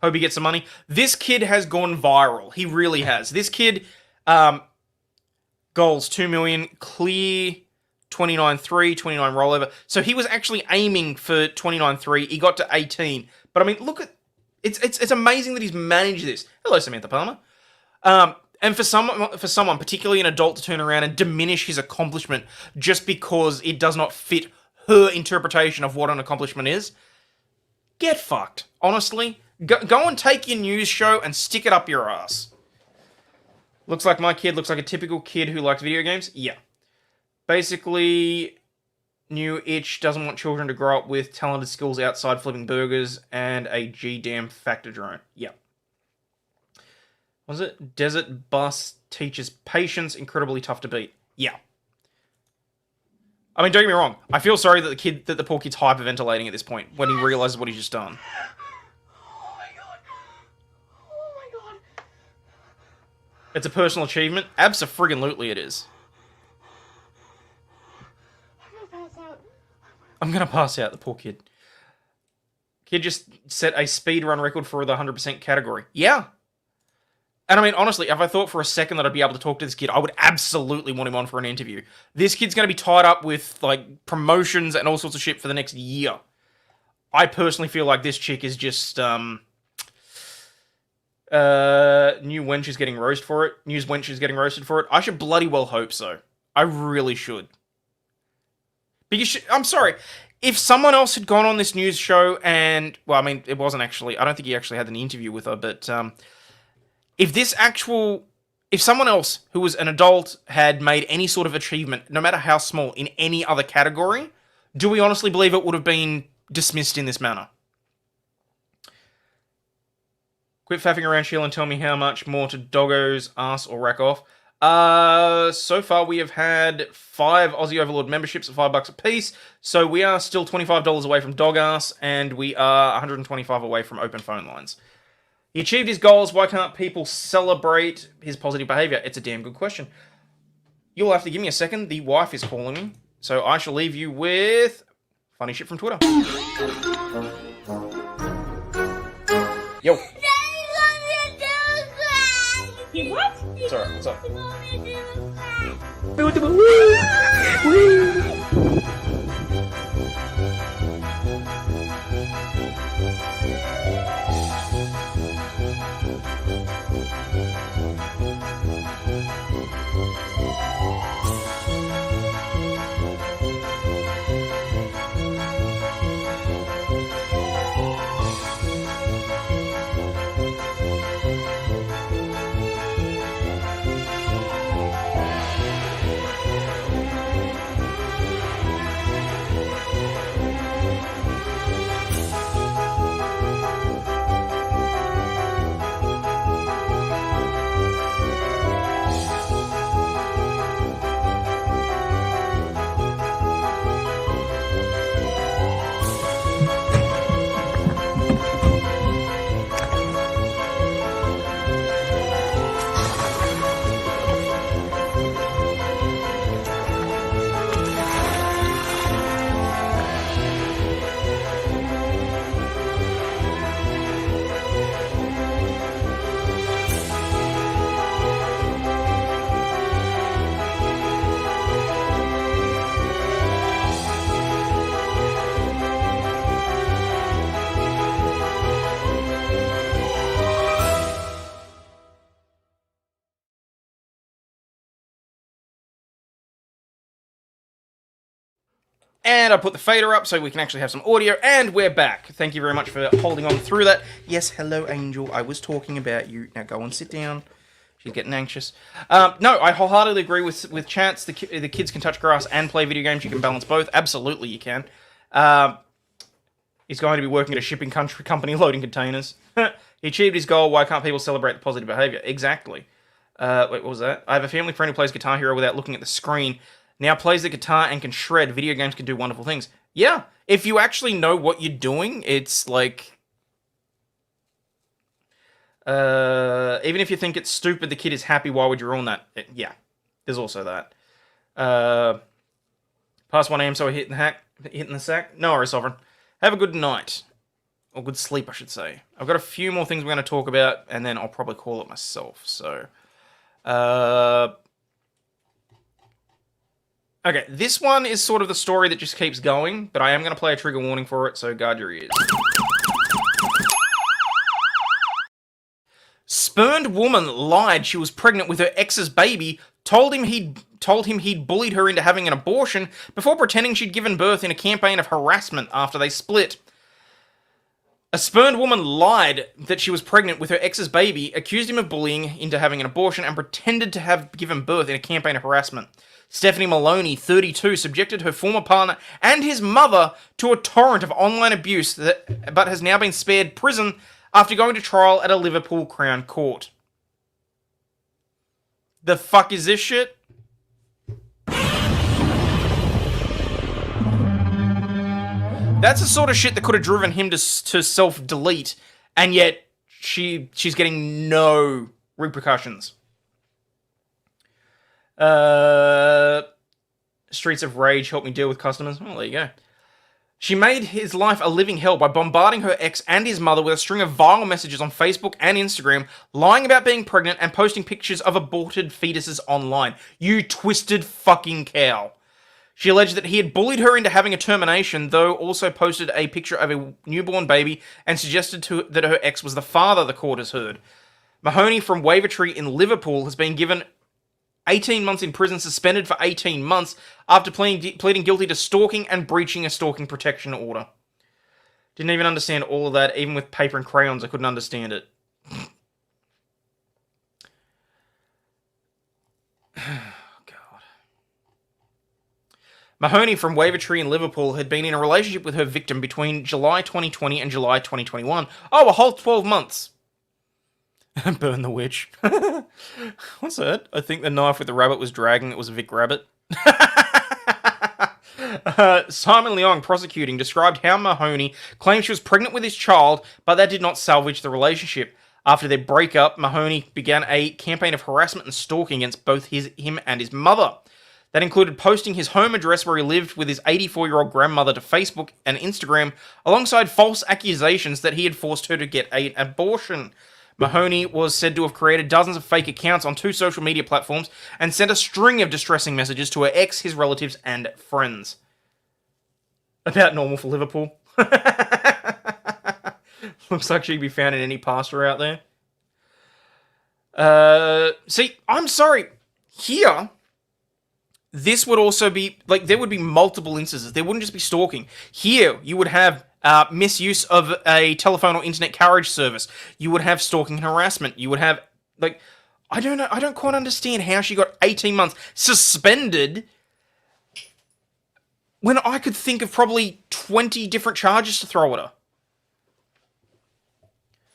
Hope he gets some money. This kid has gone viral. He really has. This kid, goals 2 million, clear 29.3, 29 rollover. So he was actually aiming for 29.3. He got to 18. But I mean, look at it's amazing that he's managed this. Hello, Samantha Palmer. And for someone, particularly an adult, to turn around and diminish his accomplishment just because it does not fit her interpretation of what an accomplishment is, get fucked. Honestly, go and take your news show and stick it up your ass. Looks like my kid looks like a typical kid who likes video games. Yeah. Basically, new itch doesn't want children to grow up with talented skills outside flipping burgers and a G-damn factor drone. Yeah. Was it? Desert bus teaches patience, incredibly tough to beat. Yeah. I mean, don't get me wrong. I feel sorry that the poor kid's hyperventilating at this point when he realizes what he's just done. Oh my god! Oh my god! It's a personal achievement. Abso-friggin-lutely it is. I'm gonna pass out, the poor kid. Kid just set a speedrun record for the 100% category. Yeah. And I mean, honestly, if I thought for a second that I'd be able to talk to this kid, I would absolutely want him on for an interview. This kid's gonna be tied up with, like, promotions and all sorts of shit for the next year. I personally feel like this chick is just, New Wench is getting roasted for it. News Wench is getting roasted for it. I should bloody well hope so. I really should. Because I'm sorry, if someone else had gone on this news show and, well, I mean, it wasn't actually, I don't think he actually had an interview with her, but if someone else who was an adult had made any sort of achievement, no matter how small, in any other category, do we honestly believe it would have been dismissed in this manner? Quit faffing around, Sheila, and tell me how much more to Doggo's ass or rack off. So far we have had 5 Aussie Overlaw'd memberships at $5 a piece, so we are still $25 away from Dog Ass, and we are $125 away from open phone lines. He achieved his goals, why can't people celebrate his positive behaviour? It's a damn good question. You'll have to give me a second, the wife is calling me, so I shall leave you with funny shit from Twitter. Yo. What? It's alright, what's up? And I put the fader up so we can actually have some audio, and we're back. Thank you very much for holding on through that. Yes, hello, Angel. I was talking about you. Now go and sit down. She's getting anxious. No, I wholeheartedly agree with Chance. The kids can touch grass and play video games. You can balance both. Absolutely, you can. He's going to be working at a shipping company loading containers. He achieved his goal. Why can't people celebrate the positive behavior? Exactly. Wait, what was that? I have a family friend who plays Guitar Hero without looking at the screen. Now plays the guitar and can shred. Video games can do wonderful things. Yeah, if you actually know what you're doing, it's like... even if you think it's stupid, the kid is happy, why would you ruin that? Yeah, there's also that. Past 1 AM, so I hitting the sack? No worries, Sovereign. Have a good night. Or good sleep, I should say. I've got a few more things we're going to talk about, and then I'll probably call it myself, so... Okay, this one is sort of the story that just keeps going, but I am going to play a trigger warning for it, so guard your ears. Spurned woman lied she was pregnant with her ex's baby, told him he'd bullied her into having an abortion before pretending she'd given birth in a campaign of harassment after they split. A spurned woman lied that she was pregnant with her ex's baby, accused him of bullying into having an abortion, and pretended to have given birth in a campaign of harassment. Stephanie Maloney, 32, subjected her former partner and his mother to a torrent of online abuse, but has now been spared prison after going to trial at a Liverpool Crown Court. The fuck is this shit? That's the sort of shit that could have driven him to self-delete, and yet she's getting no repercussions. Streets of Rage help me deal with customers. Well, there you go. She made his life a living hell by bombarding her ex and his mother with a string of vile messages on Facebook and Instagram, lying about being pregnant and posting pictures of aborted fetuses online. You twisted fucking cow. She alleged that he had bullied her into having a termination, though also posted a picture of a newborn baby and suggested that her ex was the father, the court has heard. Mahoney from Wavertree in Liverpool has been given 18 months in prison, suspended for 18 months after pleading guilty to stalking and breaching a stalking protection order. Didn't even understand all of that. Even with paper and crayons, I couldn't understand it. Mahoney from Wavertree in Liverpool had been in a relationship with her victim between July 2020 and July 2021. Oh, a whole 12 months. Burn the witch. What's that? I think the knife with the rabbit was dragging. It was a Vic Rabbit. Simon Leong, prosecuting, described how Mahoney claimed she was pregnant with his child, but that did not salvage the relationship. After their breakup, Mahoney began a campaign of harassment and stalking against both him and his mother. That included posting his home address where he lived with his 84-year-old grandmother to Facebook and Instagram, alongside false accusations that he had forced her to get an abortion. Mahoney was said to have created dozens of fake accounts on 2 social media platforms and sent a string of distressing messages to her ex, his relatives, and friends. About normal for Liverpool. Looks like she'd be found in any pasture out there. See, I'm sorry. Here, this would also be, like, there would be multiple instances. There wouldn't just be stalking. Here, you would have misuse of a telephone or internet carriage service. You would have stalking and harassment. You would have, like, I don't know. I don't quite understand how she got 18 months suspended when I could think of probably 20 different charges to throw at her.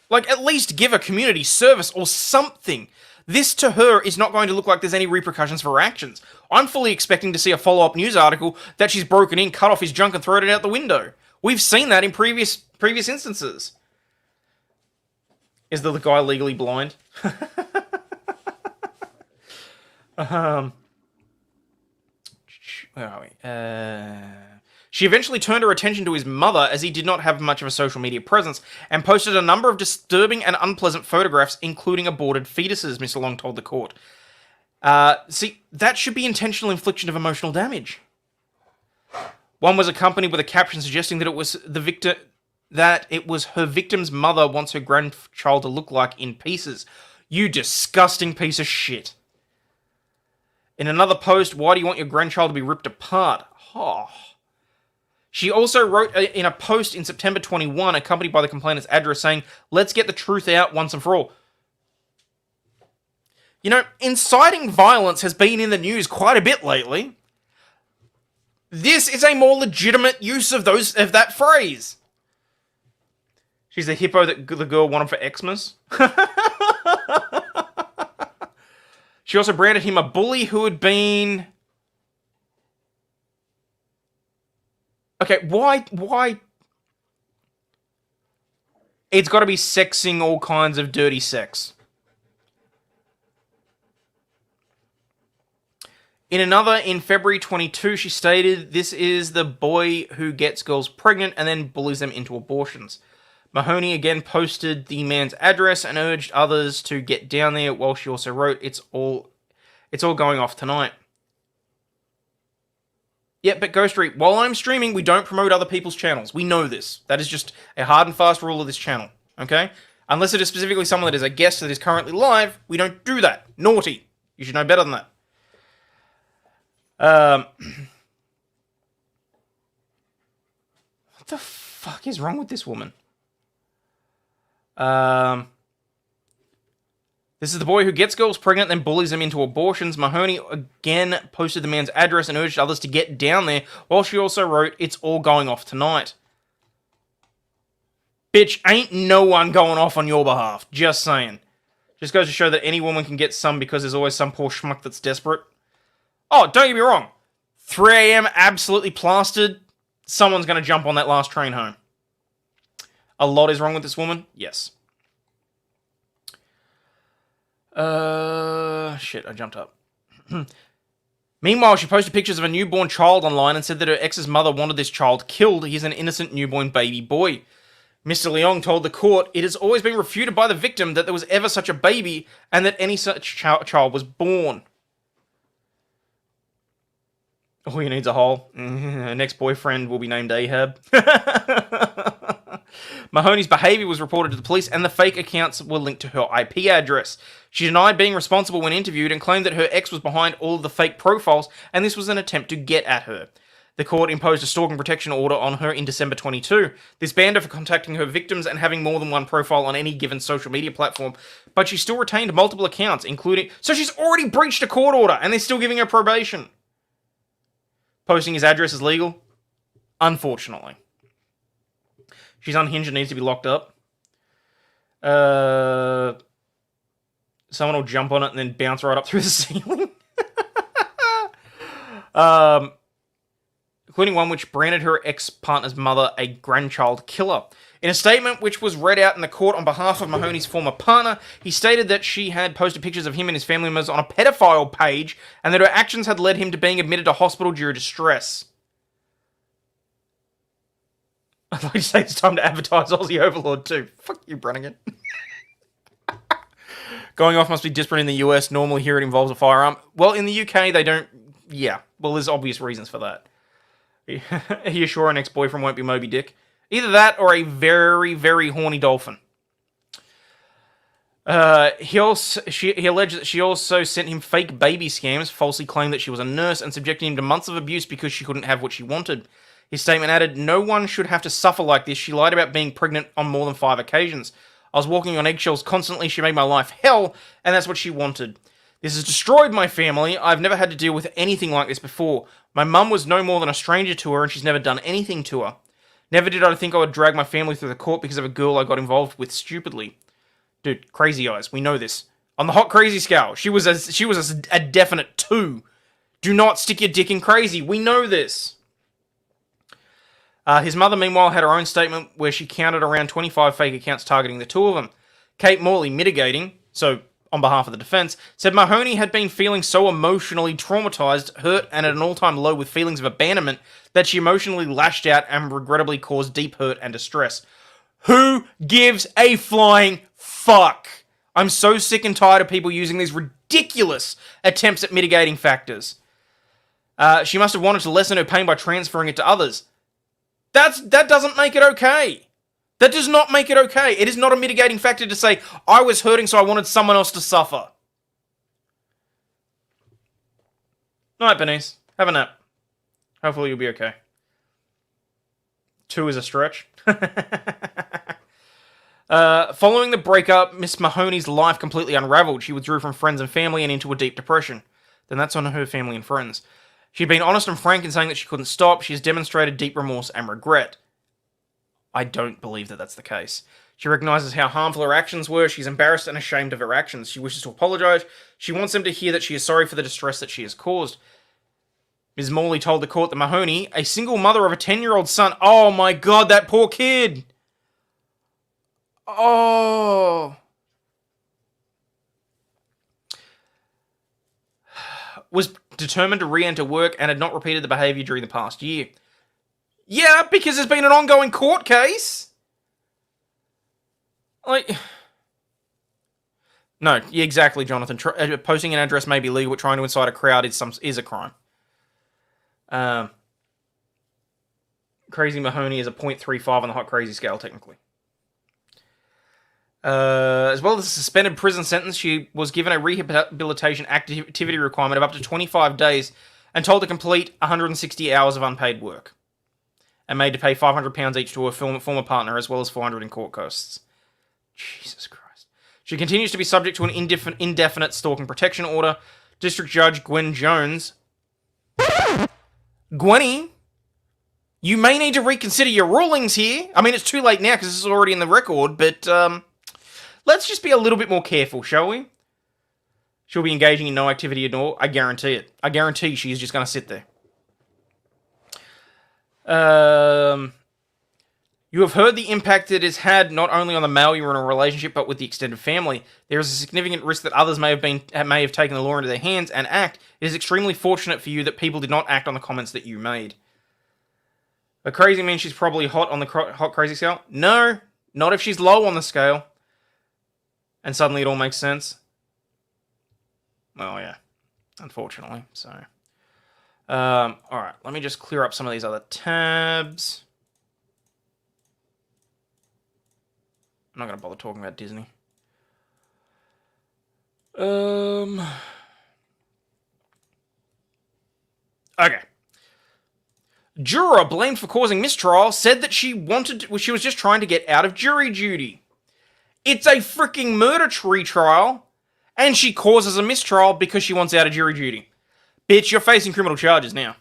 Like, at least give a community service or something. This, to her, is not going to look like there's any repercussions for her actions. I'm fully expecting to see a follow-up news article that she's broken in, cut off his junk, and thrown it out the window. We've seen that in previous instances. Is the guy legally blind? Where are we? She eventually turned her attention to his mother, as he did not have much of a social media presence, and posted a number of disturbing and unpleasant photographs, including aborted fetuses, Mr. Long told the court. See, that should be intentional infliction of emotional damage. One was accompanied with a caption suggesting that it was her victim's mother wants her grandchild to look like in pieces. You disgusting piece of shit. In another post, why do you want your grandchild to be ripped apart? Oh. She also wrote in a post in September 21, accompanied by the complainant's address, saying, "Let's get the truth out once and for all." You know, inciting violence has been in the news quite a bit lately. This is a more legitimate use of that phrase. She's the hippo that the girl wanted for Xmas. She also branded him a bully who had been... Okay, why? It's got to be sexing all kinds of dirty sex. In another, in February 22, she stated, "This is the boy who gets girls pregnant and then bullies them into abortions." Mahoney again posted the man's address and urged others to get down there, while she also wrote, It's all going off tonight." Yeah, but Ghost Street, while I'm streaming, we don't promote other people's channels. We know this. That is just a hard and fast rule of this channel, okay? Unless it is specifically someone that is a guest that is currently live, we don't do that. Naughty. You should know better than that. What the fuck is wrong with this woman? This is the boy who gets girls pregnant and bullies them into abortions. Mahoney again posted the man's address and urged others to get down there, while she also wrote, "It's all going off tonight." Bitch, ain't no one going off on your behalf. Just saying. Just goes to show that any woman can get some because there's always some poor schmuck that's desperate. Oh, don't get me wrong. 3 a.m. absolutely plastered. Someone's going to jump on that last train home. A lot is wrong with this woman. Yes. Shit, I jumped up. Meanwhile, she posted pictures of a newborn child online and said that her ex's mother wanted this child killed. He's an innocent newborn baby boy. Mr. Leong told the court, "It has always been refuted by the victim that there was ever such a baby and that any such child was born." All you need's a hole. Her next boyfriend will be named Ahab. Mahoney's behavior was reported to the police, and the fake accounts were linked to her IP address. She denied being responsible when interviewed and claimed that her ex was behind all of the fake profiles, and this was an attempt to get at her. The court imposed a stalking protection order on her in December 22. This banned her from contacting her victims and having more than one profile on any given social media platform, but she still retained multiple accounts, including... So she's already breached a court order, and they're still giving her probation. posting his address is legal? Unfortunately. She's unhinged and needs to be locked up. Someone will jump on it and then bounce right up through the ceiling. Including one which branded her ex-partner's mother a grandchild killer. In a statement which was read out in the court on behalf of Mahoney's former partner, he stated that she had posted pictures of him and his family members on a pedophile page, and that her actions had led him to being admitted to hospital due to distress. I'd like to say it's time to advertise Aussie Overlaw'd too. Fuck you, Brannigan. Going off must be different in the US. Normally here it involves a firearm. Well, in the UK they don't... Yeah. Well, there's obvious reasons for that. Are you sure an ex-boyfriend won't be Moby Dick? Either that or a very, very horny dolphin. He alleged that she also sent him fake baby scams, falsely claimed that she was a nurse, and subjected him to months of abuse because she couldn't have what she wanted. His statement added, "No one should have to suffer like this. She lied about being pregnant on more than 5 occasions. I was walking on eggshells constantly. She made my life hell, and that's what she wanted. This has destroyed my family. I've never had to deal with anything like this before. My mum was no more than a stranger to her, and she's never done anything to her. Never did I think I would drag my family through the court because of a girl I got involved with stupidly." Dude, crazy eyes. We know this. On the hot crazy scale, she was a definite 2. Do not stick your dick in crazy. We know this. His mother, meanwhile, had her own statement where she counted around 25 fake accounts targeting the two of them. Kate Morley, mitigating, so on behalf of the defense, said Mahoney had been feeling so emotionally traumatized, hurt, and at an all-time low with feelings of abandonment that she emotionally lashed out and regrettably caused deep hurt and distress. Who gives a flying fuck? I'm so sick and tired of people using these ridiculous attempts at mitigating factors. She must have wanted to lessen her pain by transferring it to others. That doesn't make it okay. That does not make it okay. It is not a mitigating factor to say, I was hurting so I wanted someone else to suffer. Night, Bernice. Have a nap. Hopefully you'll be okay. 2 is a stretch. Following the breakup, Miss Mahoney's life completely unraveled. She withdrew from friends and family and into a deep depression. Then that's on her family and friends. She'd been honest and frank in saying that she couldn't stop. She has demonstrated deep remorse and regret. I don't believe that that's the case. She recognises how harmful her actions were. She's embarrassed and ashamed of her actions. She wishes to apologise. She wants them to hear that she is sorry for the distress that she has caused. Ms. Morley told the court that Mahoney, a single mother of a 10-year-old son... Oh my god, that poor kid! Oh... was determined to re-enter work and had not repeated the behaviour during the past year. Yeah, because there's been an ongoing court case. Like... No, yeah, exactly, Jonathan. Posting an address may be legal, but trying to incite a crowd is a crime. Crazy Mahoney is a 0.35 on the hot crazy scale, technically. As well as a suspended prison sentence, she was given a rehabilitation activity requirement of up to 25 days and told to complete 160 hours of unpaid work. And made to pay £500 each to her former partner, as well as $400 in court costs. Jesus Christ. She continues to be subject to an indefinite stalking protection order. District Judge Gwen Jones... Gwenny, you may need to reconsider your rulings here. I mean, it's too late now because this is already in the record, but let's just be a little bit more careful, shall we? She'll be engaging in no activity at all. I guarantee it. I guarantee she's just going to sit there. You have heard the impact it has had not only on the male you're in a relationship, but with the extended family. There is a significant risk that others may have taken the law into their hands and act. It is extremely fortunate for you that people did not act on the comments that you made. A crazy means she's probably hot on the hot crazy scale? No, not if she's low on the scale. And suddenly it all makes sense. Well, yeah, unfortunately. So, all right, let me just clear up some of these other tabs. I'm not going to bother talking about Disney. Okay. Juror blamed for causing mistrial said that she was just trying to get out of jury duty. It's a freaking murder retrial, and she causes a mistrial because she wants out of jury duty. Bitch, you're facing criminal charges now.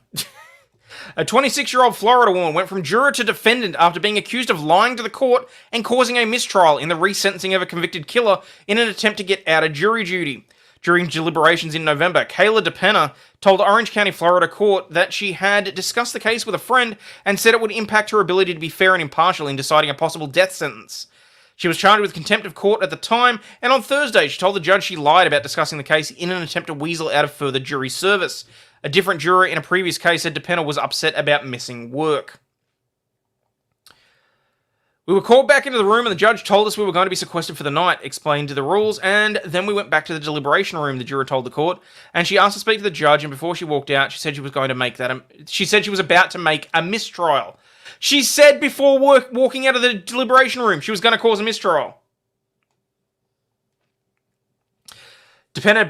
A 26-year-old Florida woman went from juror to defendant after being accused of lying to the court and causing a mistrial in the resentencing of a convicted killer in an attempt to get out of jury duty. During deliberations in November, Kayla DePena told Orange County, Florida court that she had discussed the case with a friend and said it would impact her ability to be fair and impartial in deciding a possible death sentence. She was charged with contempt of court at the time, and on Thursday she told the judge she lied about discussing the case in an attempt to weasel out of further jury service. A different juror in a previous case said DePena was upset about missing work. We were called back into the room and the judge told us we were going to be sequestered for the night, explained the rules, and then we went back to the deliberation room, the juror told the court, and she asked to speak to the judge, and before she walked out, she said she was going to make that she said she was about to make a mistrial. She said before walking out of the deliberation room she was going to cause a mistrial. DePena had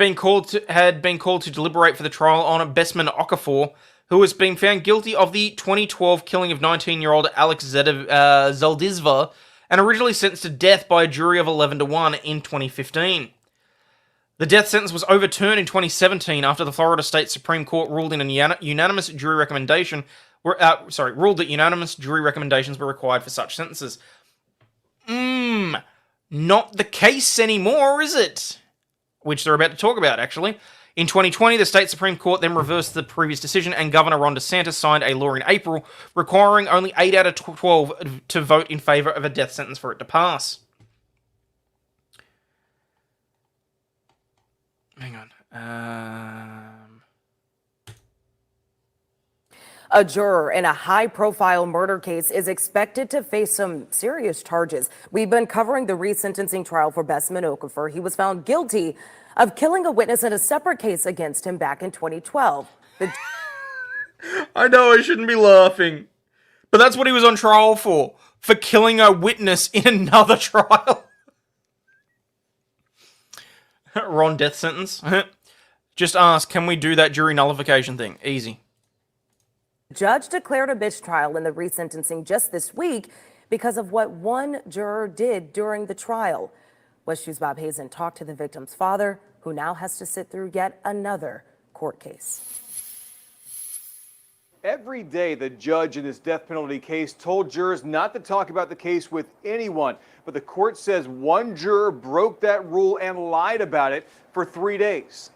been called to deliberate for the trial on Besman Okafor, who has been found guilty of the 2012 killing of 19-year-old Alex Zeldizva and originally sentenced to death by a jury of 11-1 in 2015. The death sentence was overturned in 2017 after the Florida State Supreme Court ruled in a unanimous jury recommendation ruled that unanimous jury recommendations were required for such sentences. Not the case anymore, is it? Which they're about to talk about, actually. In 2020, the state Supreme Court then reversed the previous decision, and Governor Ron DeSantis signed a law in April requiring only 8 out of 12 to vote in favor of a death sentence for it to pass. Hang on. A juror in a high-profile murder case is expected to face some serious charges. We've been covering the resentencing trial for Besman Okafor. He was found guilty of killing a witness in a separate case against him back in 2012. I know I shouldn't be laughing, but that's what he was on trial for killing a witness in another trial. Ron, death sentence? Just ask, can we do that jury nullification thing? Easy. The judge declared a mistrial in the resentencing just this week because of what one juror did during the trial. West U's Bob Hazen talked to the victim's father, who now has to sit through yet another court case. Every day, the judge in this death penalty case told jurors not to talk about the case with anyone. But the court says one juror broke that rule and lied about it for 3 days.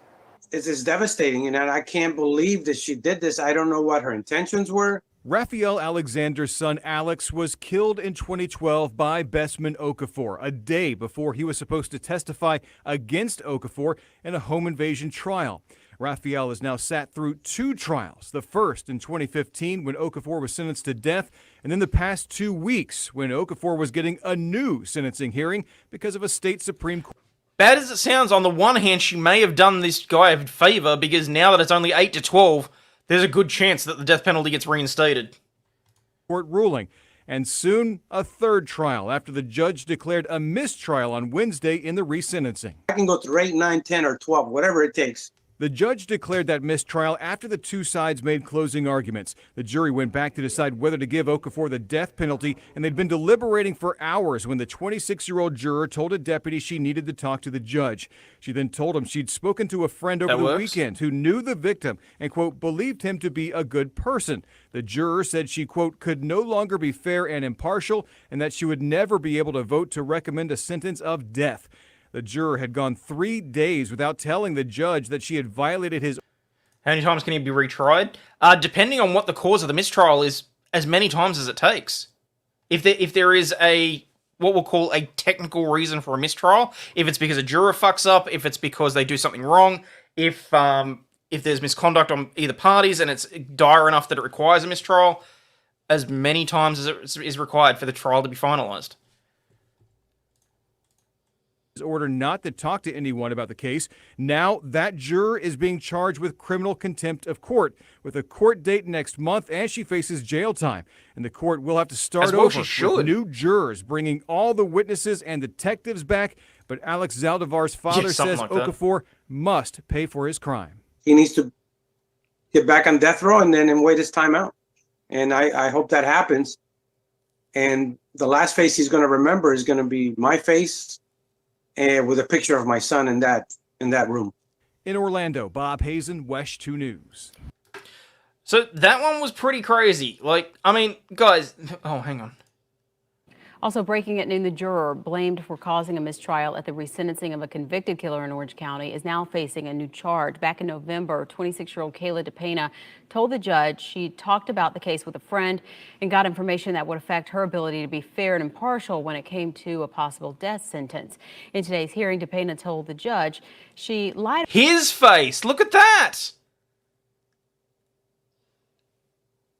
It's devastating, and I can't believe that she did this. I don't know what her intentions were. Raphael Alexander's son Alex was killed in 2012 by Besman Okafor, a day before he was supposed to testify against Okafor in a home invasion trial. Raphael has now sat through 2 trials, the first in 2015 when Okafor was sentenced to death, and then the past 2 weeks when Okafor was getting a new sentencing hearing because of a state Supreme Court. Bad as it sounds, on the one hand, she may have done this guy a favor because now that it's only 8 to 12, there's a good chance that the death penalty gets reinstated. Court ruling. And soon, a third trial after the judge declared a mistrial on Wednesday in the resentencing. I can go through 8, 9, 10, or 12, whatever it takes. The judge declared that mistrial after the 2 sides made closing arguments. The jury went back to decide whether to give Okafor the death penalty, and they'd been deliberating for hours when the 26-year-old juror told a deputy she needed to talk to the judge. She then told him she'd spoken to a friend over the weekend who knew the victim and, quote, believed him to be a good person. The juror said she, quote, could no longer be fair and impartial and that she would never be able to vote to recommend a sentence of death. The juror had gone 3 days without telling the judge that she had violated his... How many times can he be retried? Depending on what the cause of the mistrial is, as many times as it takes. If there is what we'll call a technical reason for a mistrial, if it's because a juror fucks up, if it's because they do something wrong, if there's misconduct on either parties and it's dire enough that it requires a mistrial, as many times as it is required for the trial to be finalized. Order not to talk to anyone about the case. Now that juror is being charged with criminal contempt of court with a court date next month, and she faces jail time. And the court will have to start over with new jurors, bringing all the witnesses and detectives back. But Alex Zaldivar's father says Okafor must pay for his crime. He needs to get back on death row and then wait his time out. And I hope that happens. And the last face he's going to remember is going to be my face, and with a picture of my son in that room. In Orlando, Bob Hazen, WESH 2 News. So that one was pretty crazy. Like, I mean, guys, oh, hang on. Also breaking at noon, the juror blamed for causing a mistrial at the resentencing of a convicted killer in Orange County is now facing a new charge. Back in November, 26-year-old Kayla DePena told the judge she talked about the case with a friend and got information that would affect her ability to be fair and impartial when it came to a possible death sentence. In today's hearing, DePena told the judge she lied. His face, look at that!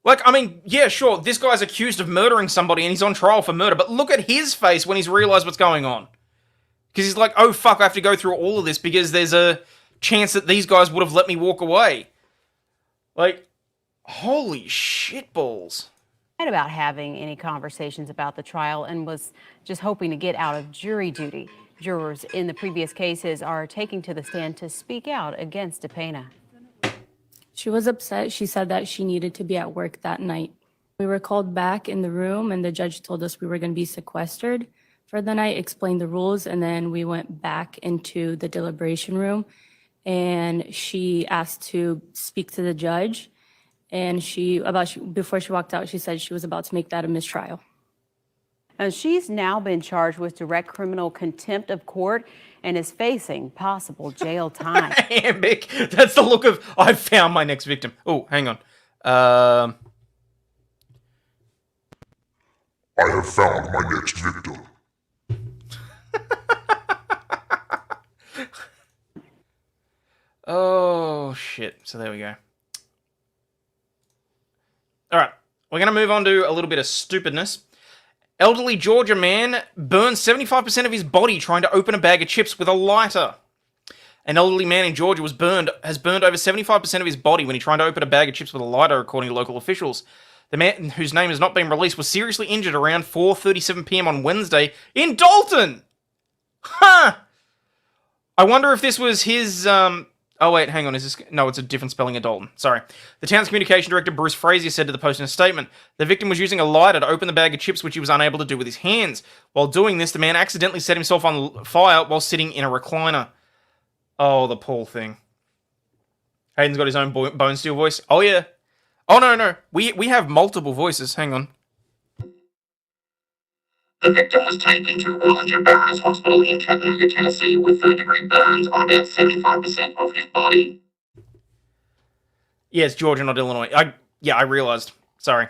Like, I mean, yeah, sure, this guy's accused of murdering somebody and he's on trial for murder, but look at his face when he's realized what's going on. Because he's like, oh fuck, I have to go through all of this because there's a chance that these guys would have let me walk away. Like, holy shitballs. About having any conversations about the trial and was just hoping to get out of jury duty. Jurors in the previous cases are taking to the stand to speak out against DePena. She was upset. She said that she needed to be at work that night. We were called back in the room and the judge told us we were going to be sequestered for the night, explained the rules, and then we went back into the deliberation room and she asked to speak to the judge. And before she walked out, she said she was about to make that a mistrial. And she's now been charged with direct criminal contempt of court and is facing possible jail time. Ambic, that's the look of, I've found my next victim. Oh, hang on. I have found my next victim. Oh, shit. So there we go. Alright, we're going to move on to a little bit of stupidness. Elderly Georgia man burns 75% of his body trying to open a bag of chips with a lighter. An elderly man in Georgia has burned over 75% of his body when he tried to open a bag of chips with a lighter, according to local officials. The man, whose name has not been released, was seriously injured around 4:37 p.m. on Wednesday in Dalton! Huh! I wonder if this was his, Oh, wait, hang on. Is this... No, it's a different spelling of Dalton. Sorry. The town's communication director, Bruce Frazier, said to the Post in a statement, the victim was using a lighter to open the bag of chips, which he was unable to do with his hands. While doing this, the man accidentally set himself on fire while sitting in a recliner. Oh, the poor thing. Hayden's got his own bone steel voice. Oh, yeah. Oh, no. We have multiple voices. Hang on. The victim was taken to Roger Barnes Hospital in Chattanooga, Tennessee, with third-degree burns on about 75% of his body. Yeah, it's Georgia, not Illinois. I realized. Sorry.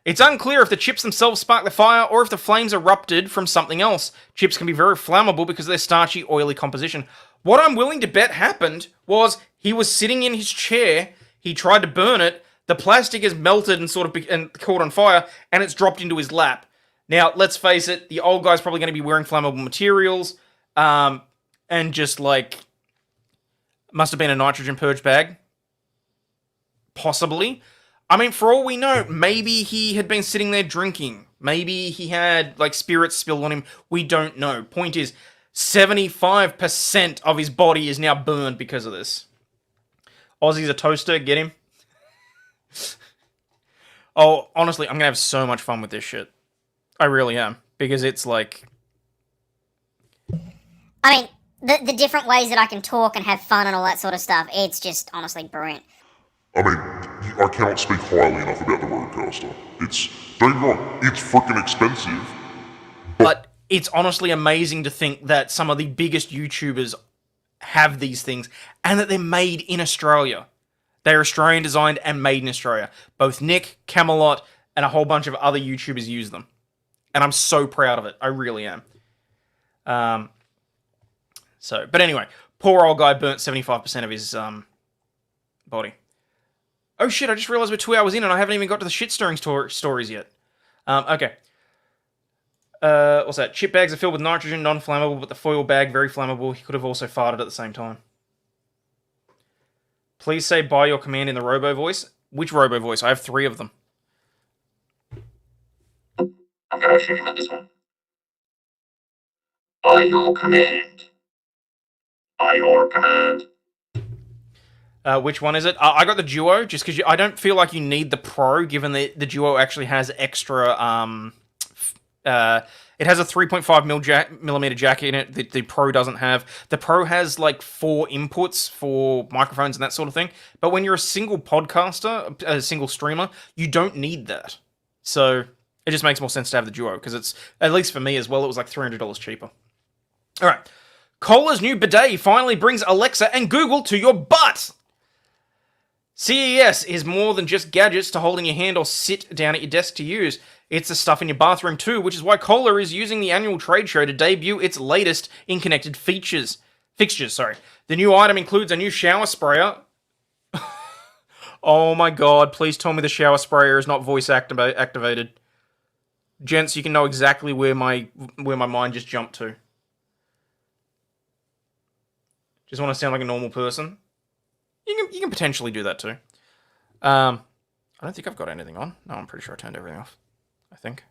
It's unclear if the chips themselves sparked the fire or if the flames erupted from something else. Chips can be very flammable because of their starchy, oily composition. What I'm willing to bet happened was he was sitting in his chair, he tried to burn it, the plastic has melted and caught on fire, and it's dropped into his lap. Now, let's face it, the old guy's probably going to be wearing flammable materials, and just, like, must have been a nitrogen purge bag. Possibly. I mean, for all we know, maybe he had been sitting there drinking. Maybe he had, like, spirits spilled on him. We don't know. Point is, 75% of his body is now burned because of this. Aussie's a toaster, get him? Oh, honestly, I'm going to have so much fun with this shit. I really am, because it's like... I mean, the different ways that I can talk and have fun and all that sort of stuff, it's just honestly brilliant. I mean, I cannot speak highly enough about the Rodecaster. Don't get me wrong, it's freaking expensive. But it's honestly amazing to think that some of the biggest YouTubers have these things, and that they're made in Australia. They're Australian designed and made in Australia. Both Nick, Camelot, and a whole bunch of other YouTubers use them. And I'm so proud of it. I really am. But anyway, poor old guy burnt 75% of his body. Oh shit, I just realized we're 2 hours in and I haven't even got to the shit-stirring stories yet. Okay. What's that? Chip bags are filled with nitrogen, non-flammable, but the foil bag, very flammable. He could have also farted at the same time. Please say by your command in the robo voice. Which robo voice? I have 3 of them. I'm going to show you this one. By your command. By your command. Which one is it? I got the Duo, just because I don't feel like you need the Pro, given the Duo actually has extra, it It has a 3.5 millimeter jack in it that the Pro doesn't have. The Pro has like 4 inputs for microphones and that sort of thing. But when you're a single podcaster, a single streamer, you don't need that. So it just makes more sense to have the Duo because it's, at least for me as well, it was like $300 cheaper. All right. Kohler's new bidet finally brings Alexa and Google to your butt. CES is more than just gadgets to hold in your hand or sit down at your desk to use. It's the stuff in your bathroom too, which is why Kohler is using the annual trade show to debut its latest in connected fixtures. The new item includes a new shower sprayer. Oh my god, please tell me the shower sprayer is not voice activated. Gents, you can know exactly where my mind just jumped to. Just want to sound like a normal person. You can potentially do that too. I don't think I've got anything on. No, I'm pretty sure I turned everything off. I think.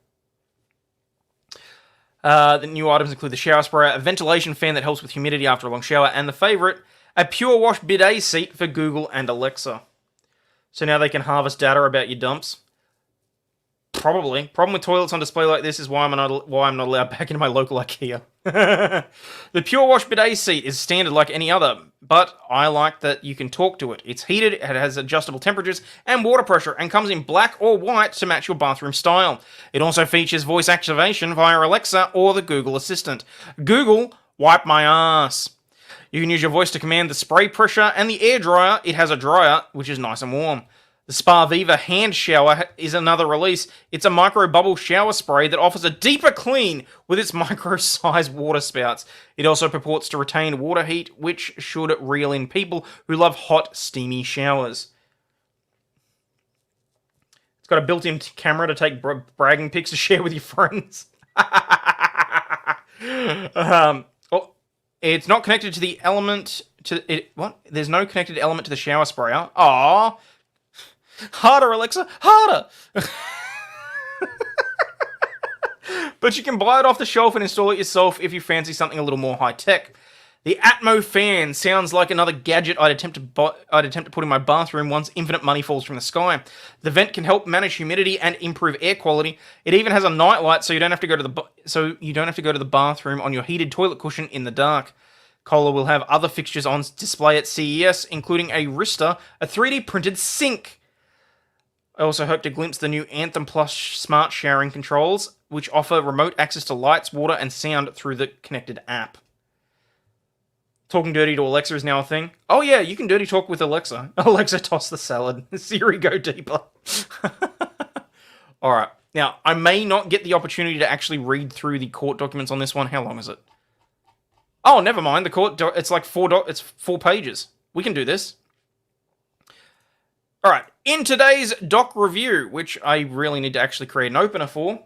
The new items include the shower sprayer, a ventilation fan that helps with humidity after a long shower, and the favorite, a Pure Wash bidet seat for Google and Alexa. So now they can harvest data about your dumps. Probably. Problem with toilets on display like this is why I'm not allowed back into my local IKEA. The Pure Wash bidet seat is standard like any other, but I like that you can talk to it. It's heated, it has adjustable temperatures and water pressure, and comes in black or white to match your bathroom style. It also features voice activation via Alexa or the Google Assistant. Google, wipe my ass. You can use your voice to command the spray pressure and the air dryer. It has a dryer, which is nice and warm. The Spa Viva hand shower is another release. It's a micro bubble shower spray that offers a deeper clean with its micro-sized water spouts. It also purports to retain water heat, which should reel in people who love hot, steamy showers. It's got a built-in camera to take bragging pics to share with your friends. It's not connected to the element to it. What? There's no connected element to the shower sprayer. Aww. Harder, Alexa, harder! But you can buy it off the shelf and install it yourself if you fancy something a little more high-tech. The Atmo fan sounds like another gadget I'd attempt to put in my bathroom once infinite money falls from the sky. The vent can help manage humidity and improve air quality. It even has a nightlight, so you don't have to go to the bathroom on your heated toilet cushion in the dark. Kohler will have other fixtures on display at CES, including a Rista, a 3D printed sink. I also hope to glimpse the new Anthem Plus smart showering controls, which offer remote access to lights, water, and sound through the connected app. Talking dirty to Alexa is now a thing. Oh yeah, you can dirty talk with Alexa. Alexa, toss the salad. Siri, go deeper. Alright, now, I may not get the opportunity to actually read through the court documents on this one. How long is it? Oh, never mind. The court, it's like 4 pages. We can do this. Alright, in today's doc review, which I really need to actually create an opener for,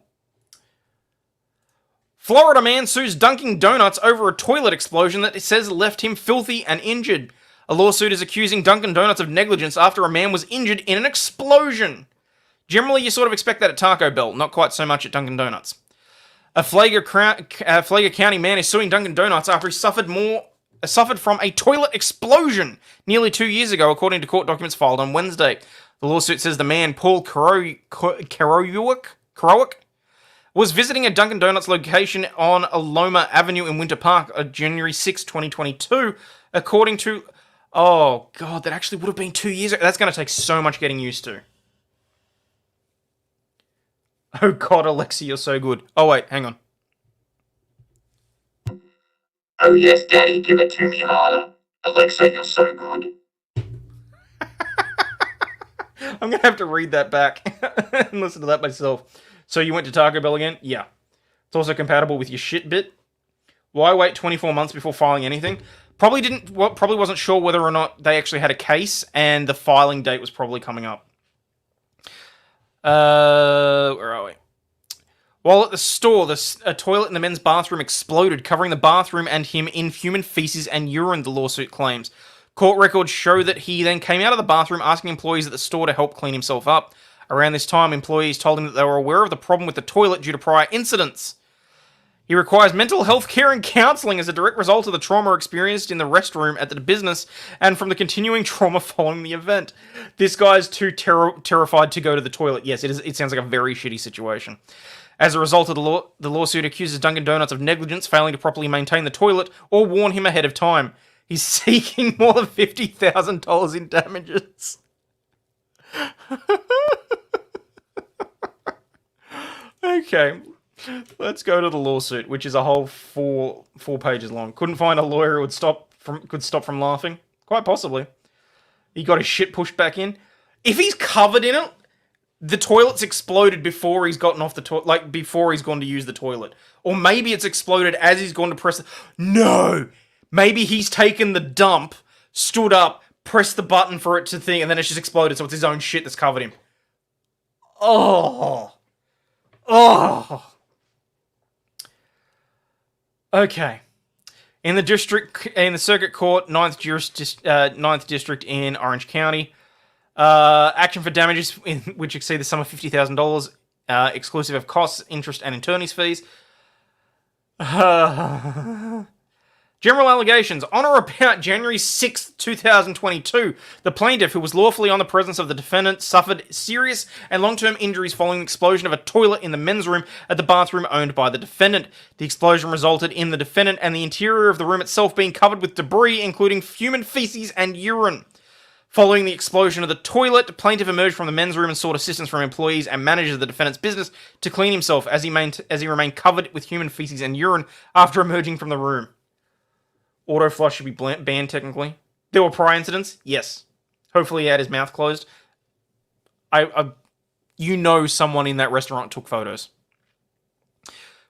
Florida man sues Dunkin' Donuts over a toilet explosion that it says left him filthy and injured. A lawsuit is accusing Dunkin' Donuts of negligence after a man was injured in an explosion. Generally, you sort of expect that at Taco Bell, not quite so much at Dunkin' Donuts. A Flagler County man is suing Dunkin' Donuts after he suffered from a toilet explosion nearly 2 years ago, according to court documents filed on Wednesday. The lawsuit says the man, Paul Karowiak, was visiting a Dunkin' Donuts location on Aloma Avenue in Winter Park on January 6, 2022, according to... Oh, God, that actually would have been 2 years ago. That's going to take so much getting used to. Oh, God, Alexa, you're so good. Oh, wait, hang on. Oh yes, Daddy, give it to me harder. Alexa, you're so good. I'm going to have to read that back and listen to that myself. So you went to Taco Bell again? Yeah. It's also compatible with your shit bit. Why wait 24 months before filing anything? Probably wasn't sure whether or not they actually had a case, and the filing date was probably coming up. Where are we? While at the store, a toilet in the men's bathroom exploded, covering the bathroom and him in human feces and urine, the lawsuit claims. Court records show that he then came out of the bathroom asking employees at the store to help clean himself up. Around this time, employees told him that they were aware of the problem with the toilet due to prior incidents. He requires mental health care and counselling as a direct result of the trauma experienced in the restroom at the business and from the continuing trauma following the event. This guy's too terrified to go to the toilet. Yes, it sounds like a very shitty situation. As a result of the lawsuit accuses Dunkin' Donuts of negligence, failing to properly maintain the toilet or warn him ahead of time. He's seeking more than $50,000 in damages. Okay, let's go to the lawsuit, which is a whole four pages long. Couldn't find a lawyer who could stop from laughing. Quite possibly. He got his shit pushed back in. If he's covered in it, the toilet's exploded before he's gotten off the toilet, like before he's gone to use the toilet. Or maybe it's exploded as he's gone to press the... No! Maybe he's taken the dump, stood up, pressed the button for it to thing, and then it's just exploded, so it's his own shit that's covered him. Oh. Oh. Okay. In the circuit court, 9th district in Orange County, action for damages which exceed the sum of $50,000, exclusive of costs, interest, and attorney's fees. General allegations. On or about January 6, 2022, the plaintiff, who was lawfully on the presence of the defendant, suffered serious and long-term injuries following the explosion of a toilet in the men's room at the bathroom owned by the defendant. The explosion resulted in the defendant and the interior of the room itself being covered with debris, including human feces and urine. Following the explosion of the toilet, the plaintiff emerged from the men's room and sought assistance from employees and managers of the defendant's business to clean himself as he remained covered with human feces and urine after emerging from the room. Auto flush should be banned, technically. There were prior incidents? Yes. Hopefully he had his mouth closed. You know someone in that restaurant took photos.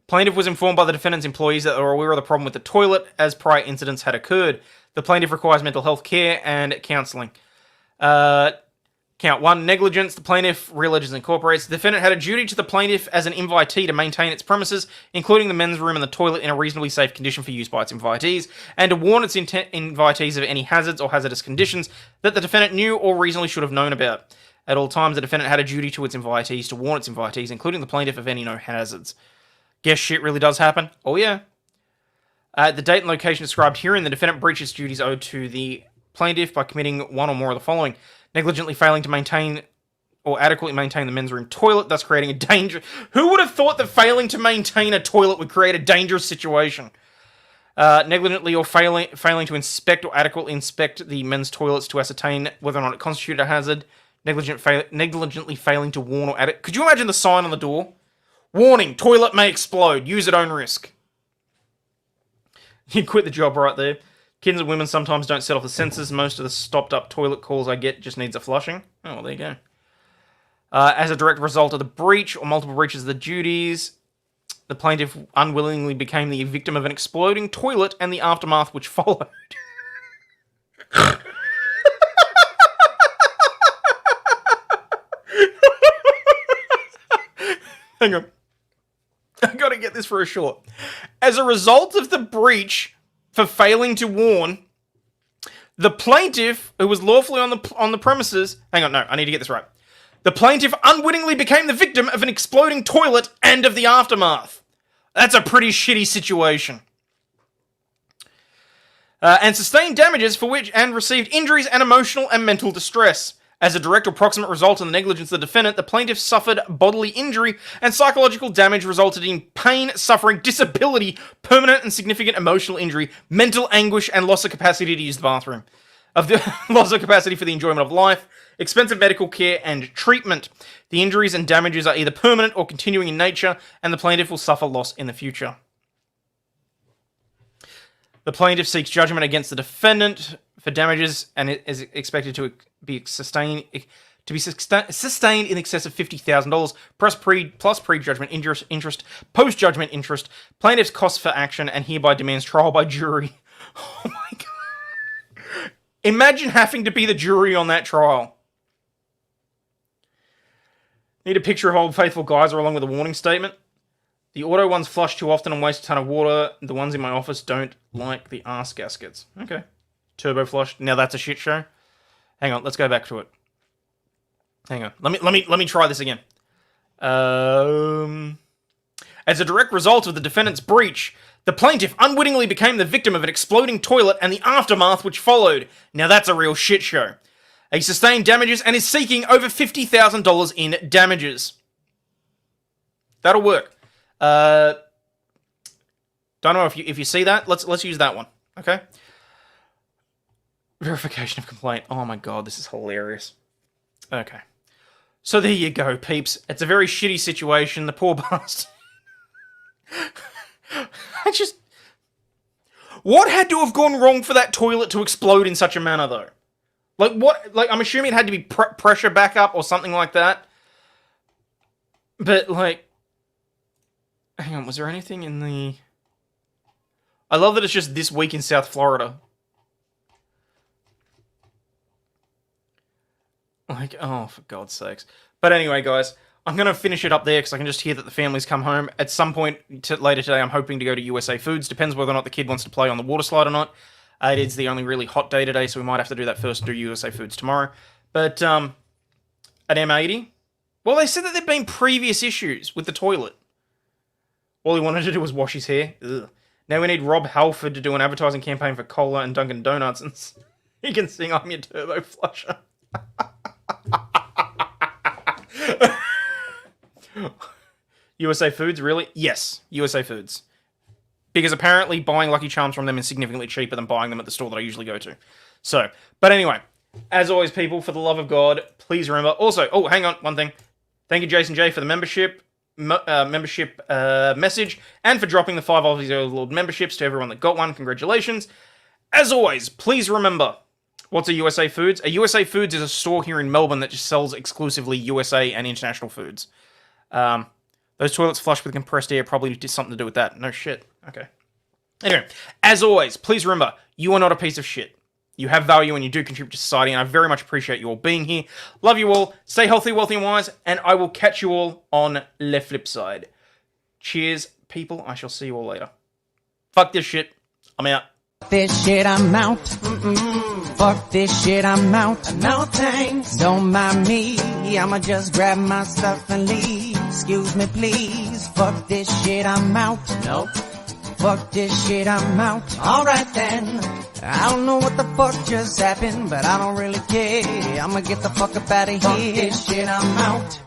Plaintiff was informed by the defendant's employees that they were aware of the problem with the toilet as prior incidents had occurred. The plaintiff requires mental health care and counseling. Count 1, negligence. The plaintiff re-alleges and incorporates. The defendant had a duty to the plaintiff as an invitee to maintain its premises, including the men's room and the toilet, in a reasonably safe condition for use by its invitees, and to warn its invitees of any hazards or hazardous conditions that the defendant knew or reasonably should have known about. At all times, the defendant had a duty to its invitees to warn its invitees, including the plaintiff, of any known hazards. Guess shit really does happen? Oh yeah. The date and location described herein, the defendant breaches duties owed to the plaintiff by committing one or more of the following: negligently failing to maintain or adequately maintain the men's room toilet, thus creating a danger. Who would have thought that failing to maintain a toilet would create a dangerous situation? Negligently or failing to inspect or adequately inspect the men's toilets to ascertain whether or not it constituted a hazard. Negligently failing to warn or could you imagine the sign on the door? Warning, toilet may explode. Use at own risk. You quit the job right there. Kids and women sometimes don't set off the sensors. Most of the stopped up toilet calls I get just needs a flushing. Oh, well, there you go. As a direct result of the breach or multiple breaches of the duties, the plaintiff unwillingly became the victim of an exploding toilet and the aftermath which followed. Hang on. I gotta get this for a short. As a result of the breach for failing to warn, the plaintiff, who was lawfully on the premises... Hang on, no, I need to get this right. The plaintiff unwittingly became the victim of an exploding toilet and of the aftermath. That's a pretty shitty situation. And sustained damages for which and received injuries and emotional and mental distress. As a direct or proximate result of the negligence of the defendant, the plaintiff suffered bodily injury and psychological damage resulted in pain, suffering, disability, permanent and significant emotional injury, mental anguish, and loss of capacity to use the bathroom. Loss of capacity for the enjoyment of life, expensive medical care, and treatment. The injuries and damages are either permanent or continuing in nature, and the plaintiff will suffer loss in the future. The plaintiff seeks judgment against the defendant for damages and it is expected to be sustained in excess of $50,000 plus pre-judgment interest, post-judgment interest, plaintiff's costs for action, and hereby demands trial by jury. Oh my god. Imagine having to be the jury on that trial. Need a picture of Old Faithful Geyser along with a warning statement. The auto ones flush too often and waste a ton of water. The ones in my office don't like the arse gaskets. Okay. Turbo flush. Now that's a shit show. Hang on, let's go back to it. Hang on. Let me try this again. As a direct result of the defendant's breach, the plaintiff unwittingly became the victim of an exploding toilet and the aftermath which followed. Now that's a real shit show. He sustained damages and is seeking over $50,000 in damages. That'll work. Don't know if you see that. Let's use that one. Okay. Verification of complaint. Oh my god, this is hilarious. Okay. So there you go, peeps. It's a very shitty situation. The poor bastard. What had to have gone wrong for that toilet to explode in such a manner, though? Like, what? Like, I'm assuming it had to be pressure backup or something like that. But, like... Hang on, was there anything in the... I love that it's just this week in South Florida. Like, oh, for God's sakes. But anyway, guys, I'm going to finish it up there because I can just hear that the family's come home. At some point later today, I'm hoping to go to USA Foods. Depends whether or not the kid wants to play on the water slide or not. It is the only really hot day today, so we might have to do that first and do USA Foods tomorrow. But, at M80, well, they said that there'd been previous issues with the toilet. All he wanted to do was wash his hair. Ugh. Now we need Rob Halford to do an advertising campaign for Cola and Dunkin' Donuts, and he can sing I'm Your Turbo Flusher. USA Foods, really? Yes, USA Foods. Because apparently buying Lucky Charms from them is significantly cheaper than buying them at the store that I usually go to. So, but anyway, as always, people, for the love of God, please remember. Also, oh, hang on, one thing. Thank you, Jason J, for the membership message, and for dropping the 5 Aussie Overlaw'd memberships to everyone that got one. Congratulations. As always, please remember, what's a USA Foods? A USA Foods is a store here in Melbourne that just sells exclusively USA and international foods. Those toilets flush with compressed air probably did something to do with that. No shit. Okay. Anyway, as always, please remember, you are not a piece of shit. You have value and you do contribute to society, and I very much appreciate you all being here. Love you all. Stay healthy, wealthy, and wise, and I will catch you all on the flip side. Cheers, people. I shall see you all later. Fuck this shit. I'm out. This shit, I'm out. Fuck this shit, I'm out. No thanks. Don't mind me. I'ma just grab my stuff and leave. Excuse me, please. Fuck this shit, I'm out. Nope. Fuck this shit, I'm out. Alright then. I don't know what the fuck just happened, but I don't really care. I'ma get the fuck up out of here. Fuck this shit, I'm out.